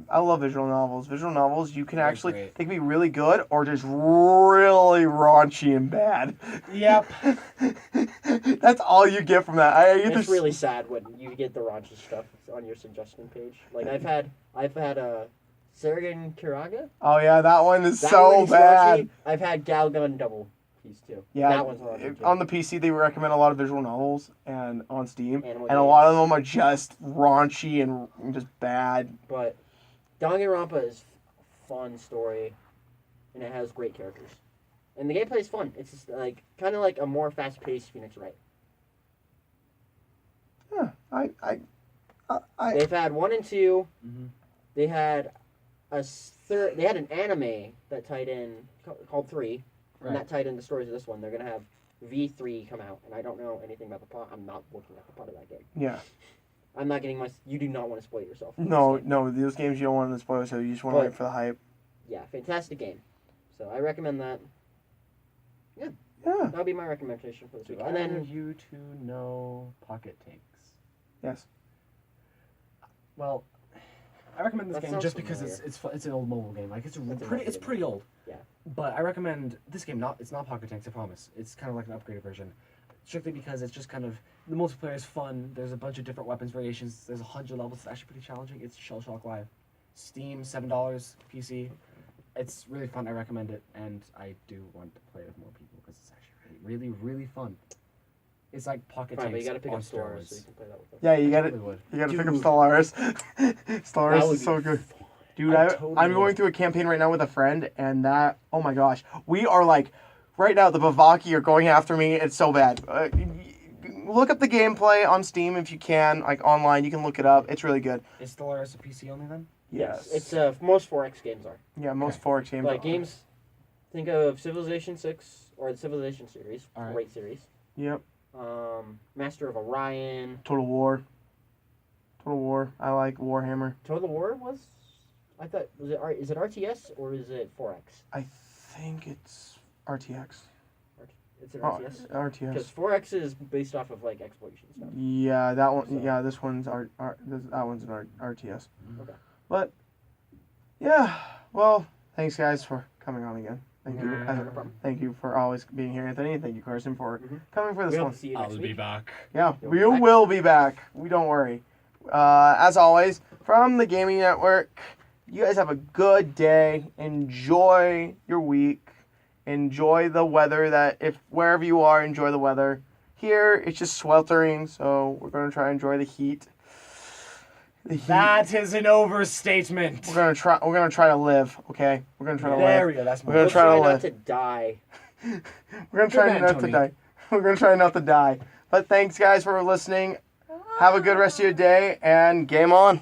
I love visual novels. Visual novels, you can They're actually great. they can be really good or just really raunchy and bad. Yep. That's all you get from that. I get It's this. really sad when you get the raunchy stuff on your suggestion page. Like I've had Sergen Kiraga. Oh yeah, that one is That so one's bad. raunchy. I've had Galgun Double Piece too. Yeah, that one's raunchy too. on the PC they recommend a lot of visual novels and on Steam, Animal and a lot of games. them are just raunchy and just bad. But Danganronpa is fun story, and it has great characters, and the gameplay is fun. It's just like kind of like a more fast-paced Phoenix Wright. Yeah, I They've had 1 and 2. Mhm. They had third. They had an anime that tied in called 3, and Right. that tied into stories of this one. They're gonna have V3 come out, and I don't know anything about the plot. I'm not looking at the plot of that game. yeah. I'm not getting my. You do not want to spoil yourself. for No, this game. no, those games you don't want to spoil, so you just want to But- wait for the hype. Yeah, fantastic game. So I recommend that. Yeah. That would be my recommendation for this Do week. And either then of you two know Pocket Tanks? Yes. Well, I recommend this That game sounds just because familiar. it's an old mobile game. Like it's That's a pretty mobile it's game. pretty old. Yeah. But I recommend this game. It's not Pocket Tanks. I promise. It's kind of like an upgraded version, strictly because it's just kind of the multiplayer is fun. There's a bunch of different weapons variations. There's 100 levels. It's actually pretty challenging. It's Shell Shock Live, Steam $7 PC. It's really fun. I recommend it, and I do want to play it with more people because it's actually really, really, really fun. It's like Pocket Right, but Tanks you gotta pick on up Stellaris so steroids. you can play that with us. Yeah, you I gotta totally would. pick up Dude. Stellaris. That Stellaris would is so be good. fun. Dude, I I'm totally going would. through a campaign right now with a friend, and that, oh my gosh, we are like, right now the Bavaki are going after me. It's so bad. Look up the gameplay on Steam if you can, like online. You can look it up. It's really good. Is Stellaris a PC only then? Yes. It's most 4X games are. Yeah, most 4X games. Like are. games, think of Civilization 6 or the Civilization series. All right. Great series. Yep. Master of Orion. Total War. Total War. I like Warhammer. Total War was. I thought is it RTS or is it 4X? I think it's RTX. It's an Oh, RTS. RTS. Because 4X is based off of like exploration stuff. Yeah, that one. So- Yeah, this one's that one's an RTS. Okay. But yeah, well, thanks guys for coming on again. Thank you. Yeah, no problem. Thank you for always being here, Anthony. Thank you, Carson, for coming for this We hope one. to see you next week. back. Yeah, You'll we be back. will be back. We don't worry. As always, from the Gaming Network, you guys have a good day. Enjoy your week. Enjoy the weather. If wherever you are, enjoy the weather. Here, it's just sweltering, so we're gonna try and enjoy the heat. The heat. That is an overstatement. We're gonna try to live. Okay, we're gonna try to There live. we go. That's We're more. gonna Let's try to try live. not to die. We're gonna try man, not to Tony. die. We're gonna try not to die. But thanks, guys, for listening. Have a good rest of your day, and game on.